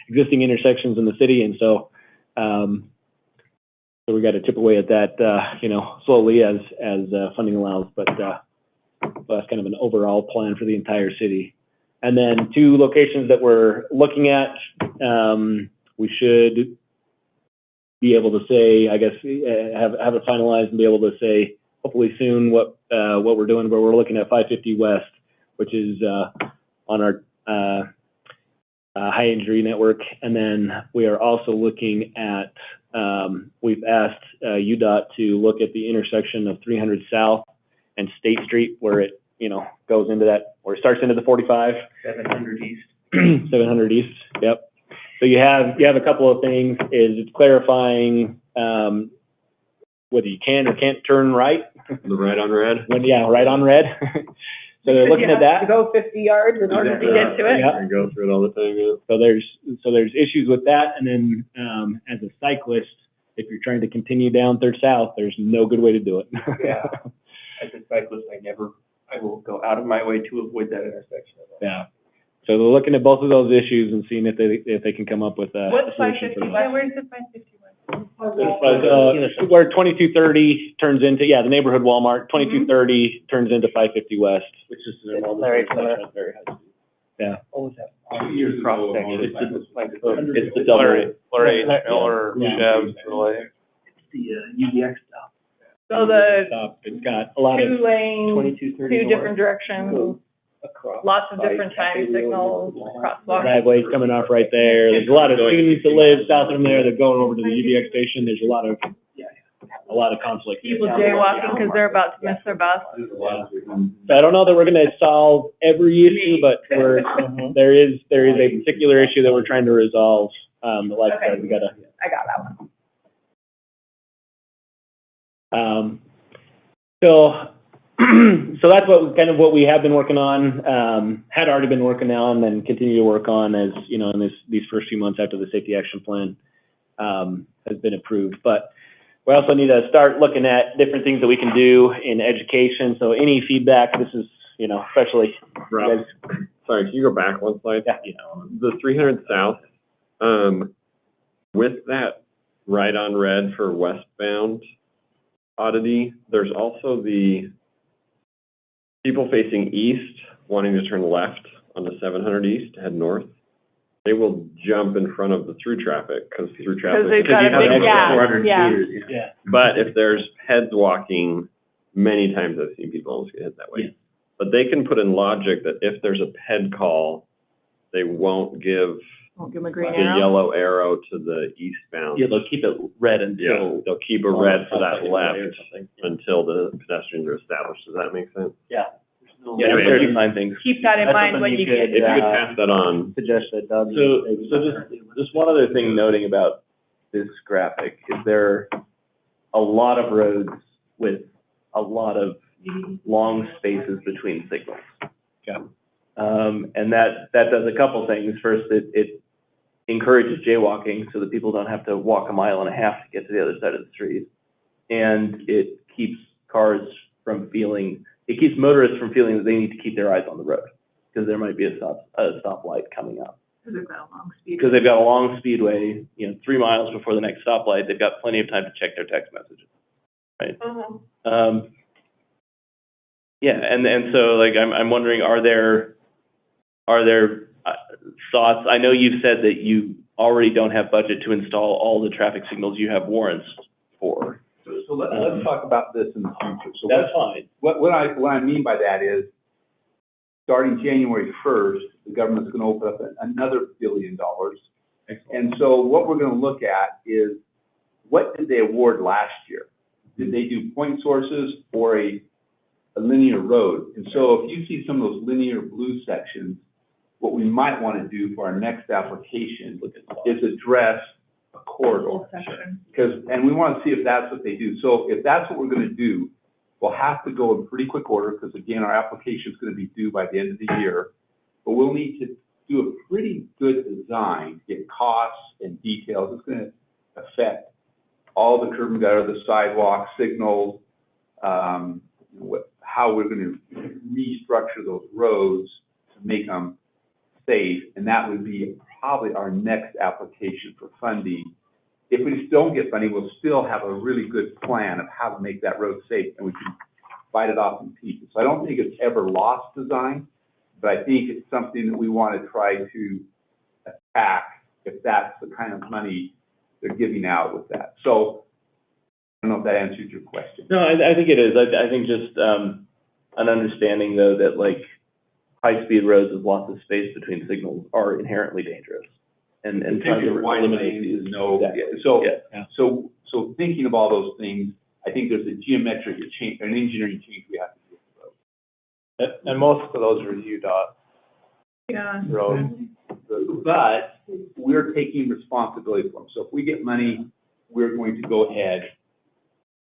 existing intersections in the city, and so we got to chip away at that, slowly as funding allows. But that's kind of an overall plan for the entire city. And then 2 locations that we're looking at, we should be able to say, I guess, have it finalized and be able to say hopefully soon what we're doing. But we're looking at 550 West, which is on our high injury network, and then we are also looking at. We've asked UDOT to look at the intersection of 300 South and State Street, where it, goes into that, where it starts into the 45. 700 East. 700 East, yep. So you have a couple of things. It's clarifying whether you can or can't turn right. The right on red? Right on red. So they're looking at that. To go 50 yards in order to get to it. Yeah. I go through it all the time, yeah. So there's issues with that, and then as a cyclist, if you're trying to continue down 3rd South, there's no good way to do it. Yeah. As a cyclist, I will go out of my way to avoid that intersection. Yeah. So they're looking at both of those issues and seeing if they can come up with a What's solution. 550? Where's the 550 Where 2230 turns into, the neighborhood Walmart, 2230 turns into 550 West, which is an enormous intersection. Very high speed. Yeah. Always have cross section. It's the double. Or or Chev, It's the UDX stuff. So the It's got a lot of 2 lanes, 2230 2 different directions, lots of different time signals, crosswalks. driveways coming off right there. There's a lot of students that live south of them there that go over to the UBX station. There's a lot of conflict. People jaywalking because they're about to miss their bus. So I don't know that we're going to solve every issue, but there is a particular issue that we're trying to resolve. Like I said, we got to. I got that one. So that's what we have been working on, had already been working on, and continue to work on as in these first few months after the safety action plan has been approved. But we also need to start looking at different things that we can do in education. So any feedback, this is especially. Rob, sorry, can you go back one slide? Yeah. The 300 South, with that right on red for westbound oddity, there's also the people facing east wanting to turn left on the 700 East to head north. They will jump in front of the through traffic because through traffic. Because they've got a big gap. 400 Yeah. meters. Yeah. But if there's heads walking, many times I've seen people almost get hit that way. Yeah. But they can put in logic that if there's a head call, they won't give them a green the arrow. yellow arrow to the eastbound. Yeah, they'll keep it red Yeah, until. they'll keep a red for that Or left something. until the pedestrians are established. Does that make sense? Yeah. Yeah, Anyway, there's sign things. Keep that in That's mind something when you get. If you could pass that on. Suggest that Doug. So just one other thing noting about this graphic, is there a lot of roads with a lot of long spaces between signals. Yeah. And that does a couple things. First, it encourages jaywalking so that people don't have to walk a mile and a half to get to the other side of the street. And it keeps keeps motorists from feeling that they need to keep their eyes on the road, because there might be a stoplight coming up. Because they've got a long speed. Because they've got a long speedway, 3 miles before the next stoplight, they've got plenty of time to check their text messages, right? Yeah, and so like I'm wondering, are there thoughts? I know you've said that you already don't have budget to install all the traffic signals you have warrants for. So let's talk about this in the future. So That's fine. what I mean by that is, starting January 1st, the government's going to open up another $1 billion. And so what we're going to look at is, what did they award last year? Did they do point sources or a linear road? And so if you see some of those linear blue sections, what we might want to do for our next application is address a corridor. And we want to see if that's what they do. So if that's what we're going to do, we'll have to go in pretty quick order, because again, our application is going to be due by the end of the year. But we'll need to do a pretty good design, get costs and details. It's going to affect all the curb and gutter, the sidewalk, signals, how we're going to restructure those roads to make them safe. And that would be probably our next application for funding. If we just don't get funding, we'll still have a really good plan of how to make that road safe, and we can bite it off in pieces. So I don't think it's ever lost design, but I think it's something that we want to try to attack if that's the kind of money they're giving out with that. So I don't know if that answered your question. No, I think it is. I think just an understanding, though, that like high-speed roads with lots of space between signals are inherently dangerous. And trying to eliminate these. So thinking of all those things, I think there's a geometric change, an engineering change we have to do with the road. And most of those are UDOT roads. But we're taking responsibility for them. So if we get money, we're going to go ahead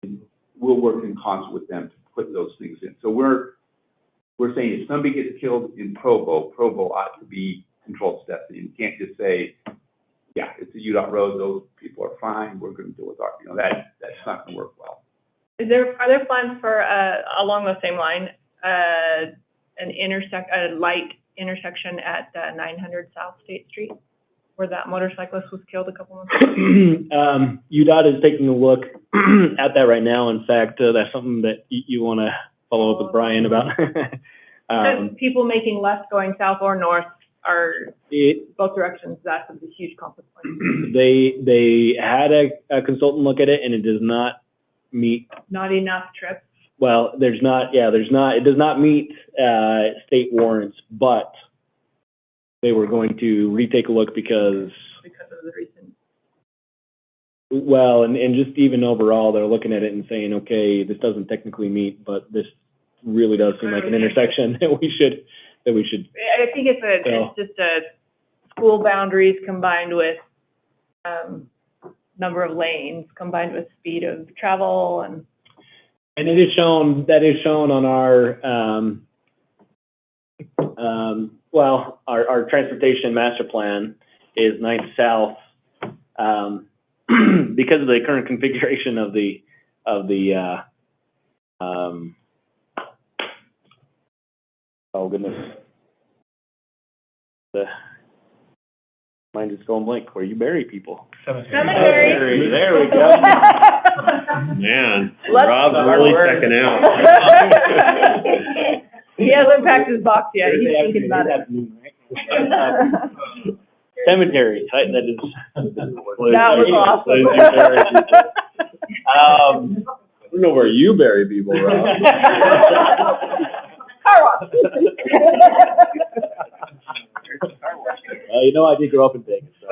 and we'll work in concert with them to put those things in. So we're saying if somebody gets killed in Provo ought to be controlled steps. And you can't just say, yeah, it's a UDOT road, those people are fine, we're going to deal with our, that's not going to work well. Are there plans for, along the same line, a light intersection at 900 South State Street, where that motorcyclist was killed a couple months ago? UDOT is taking a look at that right now. In fact, that's something that you want to follow up with Brian about. People making left going south or north are both directions. That's a huge consequence. They had a consultant look at it, and it does not meet. Not enough trips. Well, it does not meet state warrants, but they were going to retake a look because of the recent. Well, and just even overall, they're looking at it and saying, okay, this doesn't technically meet, but this really does seem like an intersection that we should. I think it's just a school boundaries combined with number of lanes combined with speed of travel and it is shown on our our transportation master plan is 9th South because of the current configuration of the oh goodness. The mind is going blank. Where you bury people? Cemetery. There we go. Man, Rob's really checking out. He hasn't packed his box yet. He's thinking about it. Cemetery. That is. That was I awesome. don't know where you bury people, Rob. Car wash. I did grow up in Vegas. So.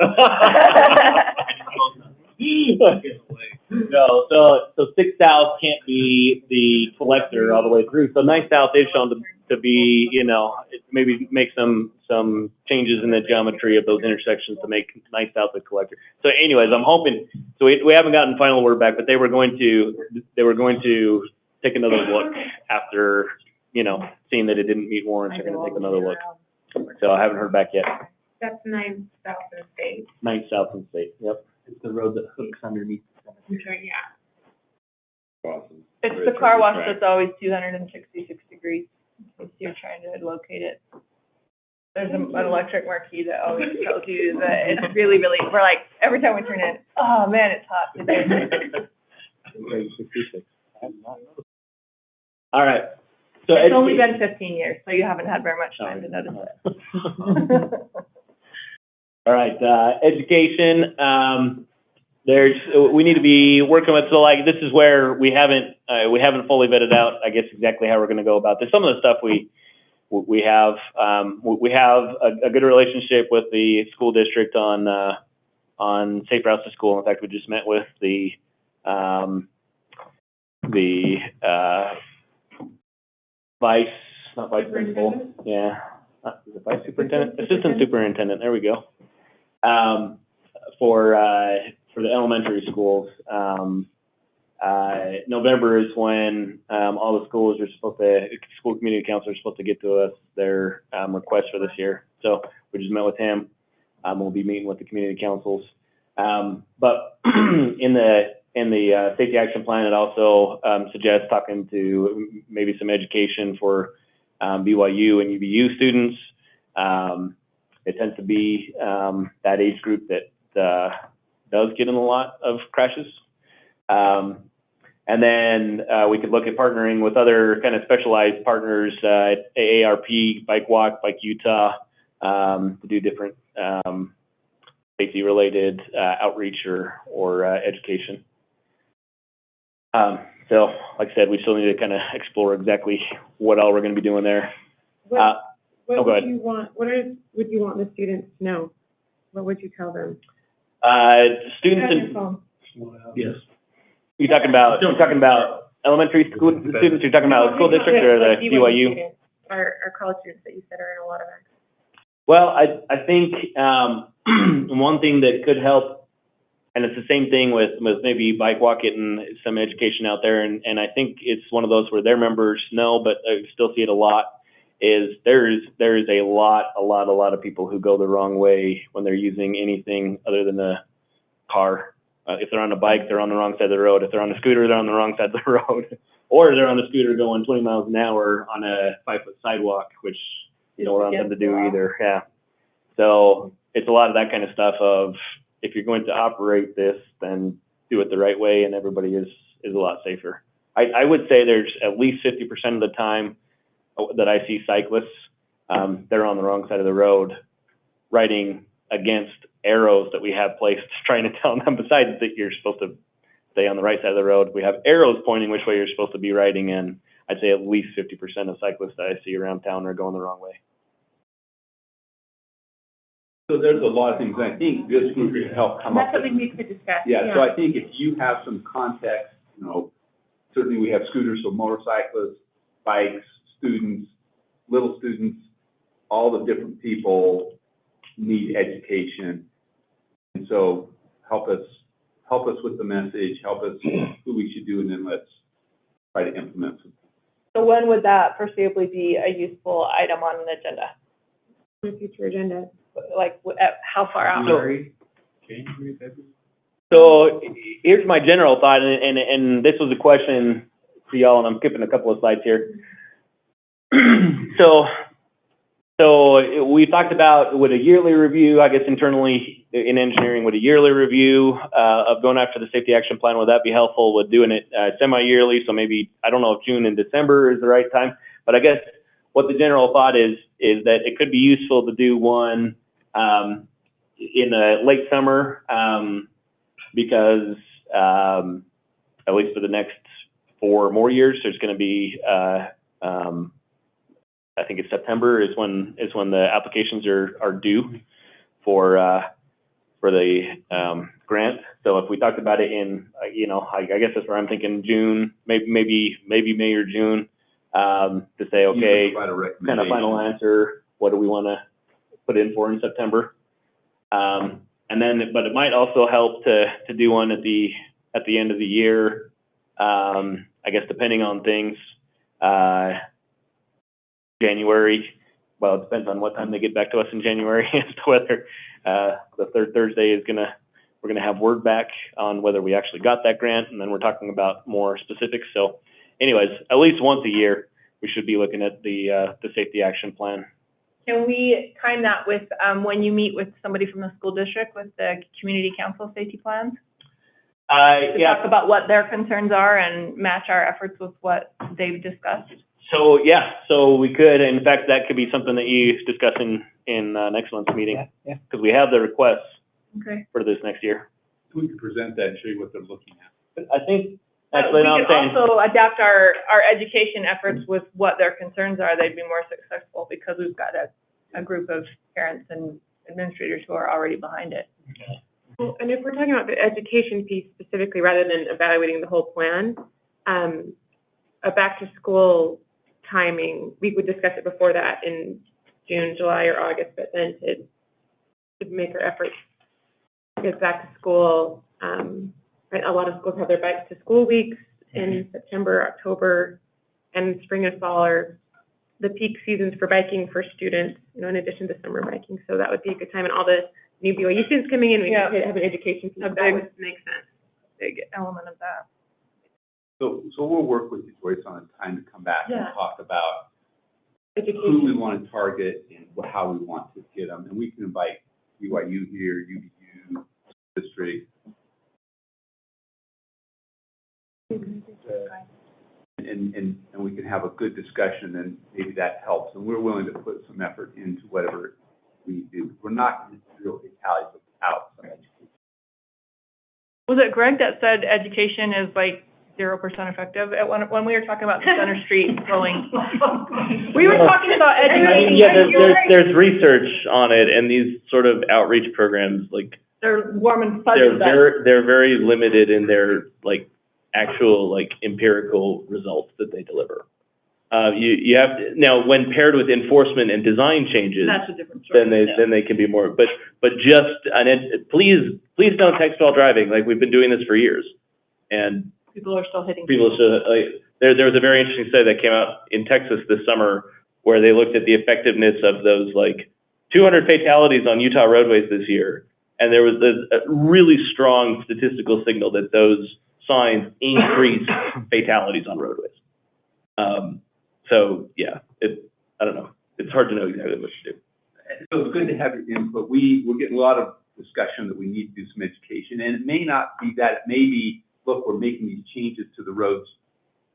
No, so 6th South can't be the collector all the way through. So 9 South is shown to be, you know, maybe make some changes in the geometry of those intersections to make 9 South the collector. So anyways, I'm hoping, so we haven't gotten final word back, but they were going to take another look after, you know, seeing that it didn't meet warrants. They're going to take another look. So I haven't heard back yet. That's 9 South and State. 9 South and State, yep. It's the road that hooks underneath. Okay, yeah. Awesome. It's Great the car turn wash track. that's always 266 degrees, if you're trying to locate it. There's an electric marquee that always tells you that it's really, really, we're like, every time we turn in, oh man, it's hot today. All right. So It's only been 15 years, so you haven't had very much time to notice it. All right, education, we need to be working with, so like, this is where we haven't fully vetted out, I guess, exactly how we're gonna go about this. Some of the stuff we have a good relationship with the school district on safe routes to school. In fact, we just met with the vice principal, yeah, the vice superintendent, assistant superintendent, there we go. For the elementary schools, November is when all the schools are school community councilors are supposed to get to us their requests for this year. So we just met with him. We'll be meeting with the community councils. But in the safety action plan, it also suggests talking to maybe some education for BYU and UVU students. It tends to be that age group that does get in a lot of crashes. And then we could look at partnering with other kind of specialized partners, AARP, Bike Walk, Bike Utah, to do different safety-related outreach or education. So, like I said, we still need to kind of explore exactly what all we're going to be doing there. What go would ahead. you want? What would you want the students to know? What would you tell them? Students Have your and phone. Yes. you're talking about elementary school students. You're talking about school district or the BYU? Students, or college students that you said are in a lot of accidents. Well, I think one thing that could help, and it's the same thing with maybe Bike Walk getting some education out there, and I think it's one of those where their members know, but I still see it a lot, is there is a lot of people who go the wrong way when they're using anything other than a car. If they're on a bike, they're on the wrong side of the road. If they're on a scooter, they're on the wrong side of the road. Or they're on a scooter going 20 miles an hour on a 5-foot sidewalk, which you don't want them to do either. Yeah. So it's a lot of that kind of stuff of, if you're going to operate this, then do it the right way, and everybody is a lot safer. I would say there's at least 50% of the time that I see cyclists, they're on the wrong side of the road, riding against arrows that we have placed, trying to tell them, besides that you're supposed to stay on the right side of the road, we have arrows pointing which way you're supposed to be riding in. I'd say at least 50% of cyclists that I see around town are going the wrong way. So there's a lot of things, I think this can help come up That's with. something we could discuss. Yeah, so I think if you have some context, you know, certainly we have scooters, so motorcyclists, bikes, students, little students, all the different people need education. And so help us with the message, help us who we should do, and then let's try to implement some. So when would that foreseeably be a useful item on an agenda? On a future agenda. Like, how far out? January, February? So here's my general thought, and this was a question to y'all, and I'm skipping a couple of slides here. So we talked about, would a yearly review, I guess internally in engineering, would a yearly review of going after the safety action plan, would that be helpful? Would doing it semi-yearly, so maybe, I don't know if June and December is the right time, but I guess what the general thought is that it could be useful to do one in the late summer, because at least for the next 4 more years, there's going to be, I think it's September is when the applications are due for for the, grant. So if we talked about it in, you know, I guess that's where I'm thinking June, maybe May or June, to say, okay, You could provide a kind of recommendation. final answer, what do we want to put in for in September? And then, but it might also help to do one at the end of the year, I guess depending on things, January. Well, it depends on what time they get back to us in January as to whether, the third Thursday is we're gonna have word back on whether we actually got that grant, and then we're talking about more specifics. So anyways, at least once a year, we should be looking at the safety action plan. Can we time that with, when you meet with somebody from the school district with the community council safety plans? To Yeah. talk about what their concerns are and match our efforts with what they've discussed? So, yeah, so we could, in fact, that could be something that you discuss in next month's meeting. Yeah. Because we have the requests Okay. for this next year. We can present that and show you what they're looking at. But I think, We actually, no, I'm could saying, also adapt our education efforts with what their concerns are. They'd be more successful because we've got a group of parents and administrators who are already behind it. Well, and if we're talking about the education piece specifically, rather than evaluating the whole plan, a back-to-school timing, we would discuss it before that in June, July, or August, but then to make our efforts to get back to school. Right, a lot of schools have their back-to-school weeks in September, October, and spring and fall are the peak seasons for biking for students, you know, in addition to summer biking. So that would be a good time, and all the new BYU students coming in, we Yeah. could have an education piece. A That big- would make sense. Big element of that. So we'll work with you, Joyce, on a time to come back and Yeah. talk about who we Education. want to target and how we want to get them. And we can invite BYU here, UVU, district, and we can have a good discussion, and maybe that helps. And we're willing to put some effort into whatever we do. We're not going to do tally without some education. Was it Greg that said education is like 0% effective at when we were talking about the Center Street rolling? We were talking about educating. yeah, there's research on it, and these sort of outreach programs, like, They're warm and fuzzy. they're very limited in their, like, actual, like, empirical results that they deliver. You have to, now, when paired with enforcement and design changes, That's a different story. then they can be more, but just, please don't text while driving, like, we've been doing this for years. And People are still hitting. people should, like, there was a very interesting study that came out in Texas this summer where they looked at the effectiveness of those, like, 200 fatalities on Utah roadways this year. And there was a really strong statistical signal that those signs increase fatalities on roadways. So yeah, I don't know. It's hard to know exactly what to do. So it's good to have your input. We're getting a lot of discussion that we need to do some education, and it may not be that. It may be, look, we're making these changes to the roads,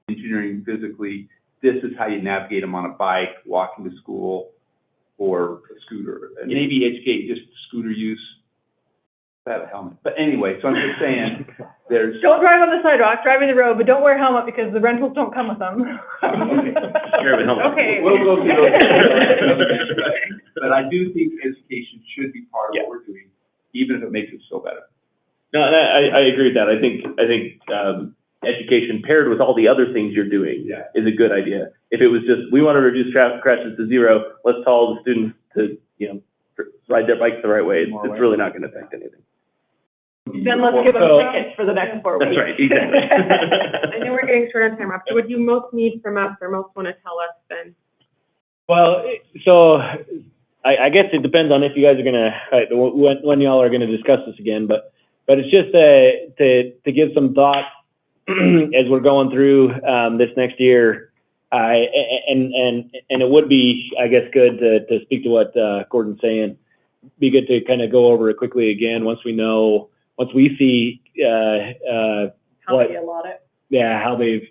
engineering, physically. This is how you navigate them on a bike, walking to school, or a scooter. And maybe educate just scooter use. Have a helmet. But anyway, so I'm just saying, there's. Don't drive on the sidewalk, drive in the road, but don't wear a helmet because the rentals don't come with them. Okay. We'll go through those. But I do think education should be part of what we're doing, even if it makes us feel better. No, and I agree with that. I think education paired with all the other things you're doing is a good idea. If it was just, we want to reduce traffic crashes to 0, let's tell all the students to, ride their bikes the right way. It's really not going to affect anything. Then let's give them tickets for the next 4 weeks. That's right, exactly. I know we're getting short on time, Rob. So what do you most need from us, or most want to tell us then? Well, so I guess it depends on if you guys are gonna, when y'all are gonna discuss this again, but it's just to give some thought as we're going through this next year. And it would be, I guess, good to speak to what Gordon's saying. Be good to kind of go over it quickly again once we see How they allot it. Yeah, how they've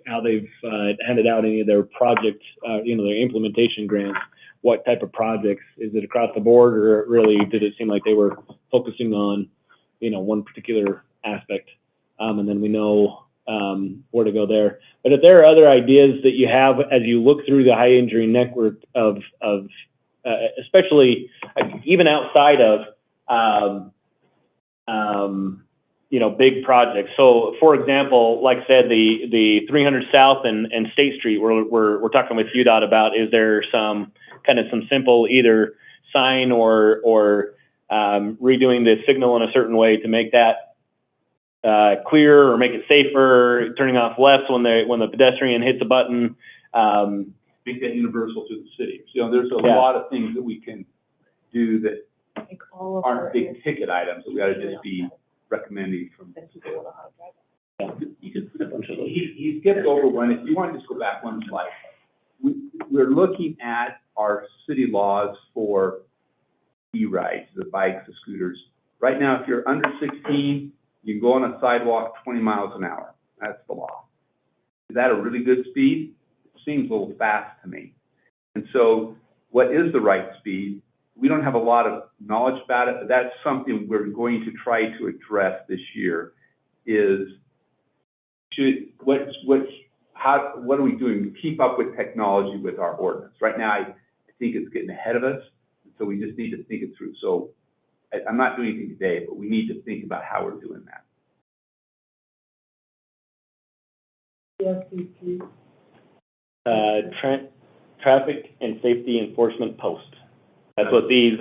handed out any of their projects, their implementation grants. What type of projects? Is it across the board, or really did it seem like they were focusing on, one particular aspect? And then we know where to go there. But if there are other ideas that you have as you look through the high injury network of especially even outside of you know, big projects. So, for example, like I said, the 300 South and State Street, we're talking with UDOT about, is there some simple either sign or redoing the signal in a certain way to make that clearer or make it safer, turning off lefts when the pedestrian hits a button. Make that universal to the city. So, there's a lot of things that we can do that aren't big ticket items, that we ought to just be recommending from. You could put a bunch of those. He skipped over one. If you want to just go back one slide. We're looking at our city laws for e-rides, the bikes, the scooters. Right now, if you're under 16, you can go on a sidewalk 20 miles an hour. That's the law. Is that a really good speed? It seems a little fast to me. And so what is the right speed? We don't have a lot of knowledge about it, but that's something we're going to try to address this year. Is what are we doing to keep up with technology with our ordinance? Right now, I think it's getting ahead of us, so we just need to think it through. So I'm not doing anything today, but we need to think about how we're doing that. Traffic and safety enforcement post. That's what I believe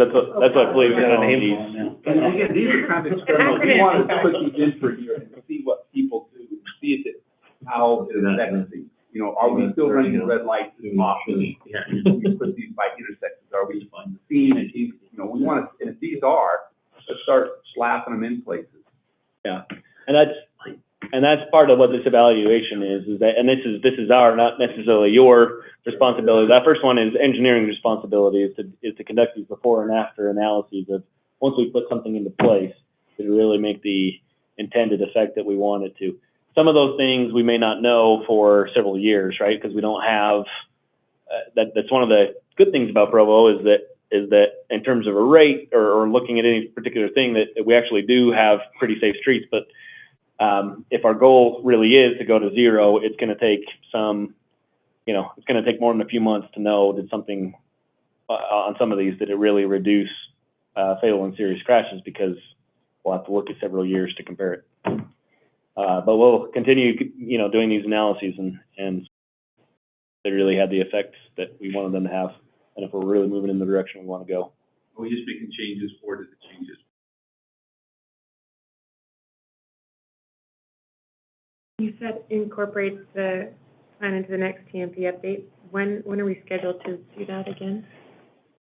we're calling these. And again, these are kind of external. We want to put these in for a year and see what people do, see how it affects things. You know, are we still running the red lights often? We put these bike intersections. Are we seeing it? You know, we want to, and if these are, let's start slapping them in places. Yeah, and that's part of what this evaluation is that, and this is our, not necessarily your responsibility. That first one is engineering responsibility, is to conduct these before and after analyses of, once we put something into place, to really make the intended effect that we want it to. Some of those things we may not know for several years, right? Because we don't have, that's one of the good things about Provo is that in terms of a rate or looking at any particular thing, that we actually do have pretty safe streets. But if our goal really is to go to zero, it's going to take it's going to take more than a few months to know did something on some of these, did it really reduce fatal and serious crashes, because we'll have to look at several years to compare it. But we'll continue, doing these analyses and they really had the effects that we wanted them to have. And if we're really moving in the direction we want to go. Are we just making changes for the changes? You said incorporate the plan into the next TMP update. When are we scheduled to do that again?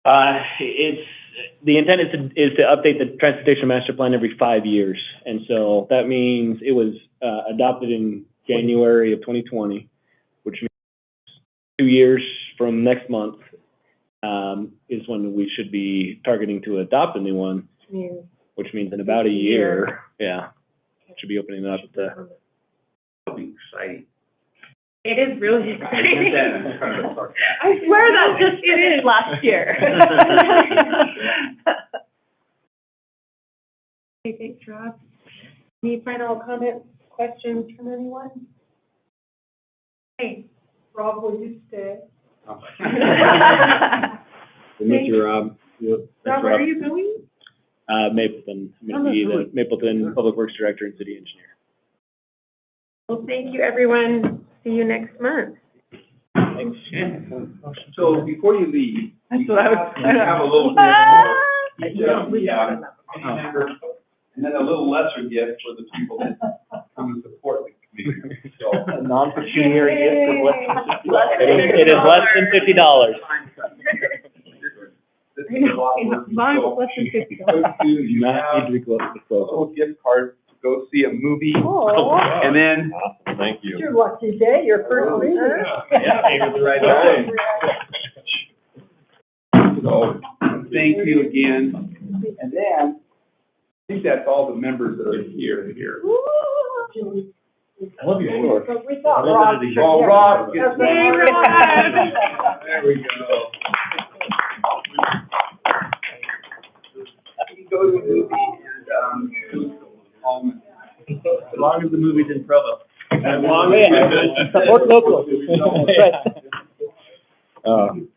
The intent is to update the transportation master plan every 5 years, and so that means it was adopted in January of 2020, which means 2 years from next month is when we should be targeting to adopt a new one, which means in about a year, should be opening up the. That'll be exciting. It is really exciting. I swear that just finished last year. Okay, thanks, Rob. Any final comments, questions from anyone? Hey, Rob, will you stay? We miss you, Rob. Yep. Rob, where are you going? Mapleton. I'm going to be the Mapleton Public Works Director and City Engineer. Well, thank you, everyone. See you next month. Thanks. So before you leave, we have a little gift. And then a little lesser gift for the people that come and support the community. So A non-pecuniary gift of less than It is less than $50. This is a lot of work. Mine was less than $50. You have a little gift card to go see a movie. And then. Awesome. Thank you. Your lucky day, your first movie. Yeah, the right way. So, thank you again. And then, I think that's all the members that are here. I love your store. But we thought Rob. Oh, Rob gets Okay, Rob. There we go. We go to a movie and, As long as the movie's in Provo. as long as. Support local.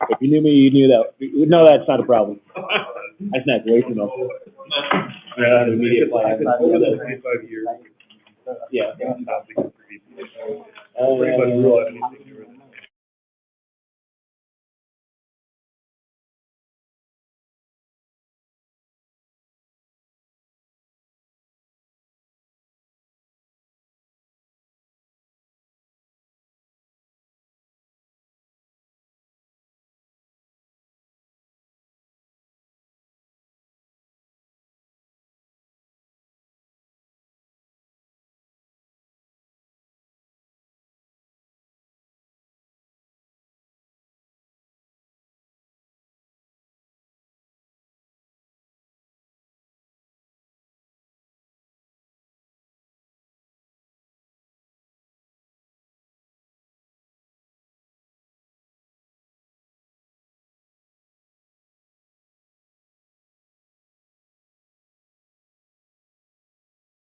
If you knew me, you knew that. No, that's not a problem. That's not way too much. Yeah, the media plan. I've been told that 25 years. Yeah. Pretty much rule out anything.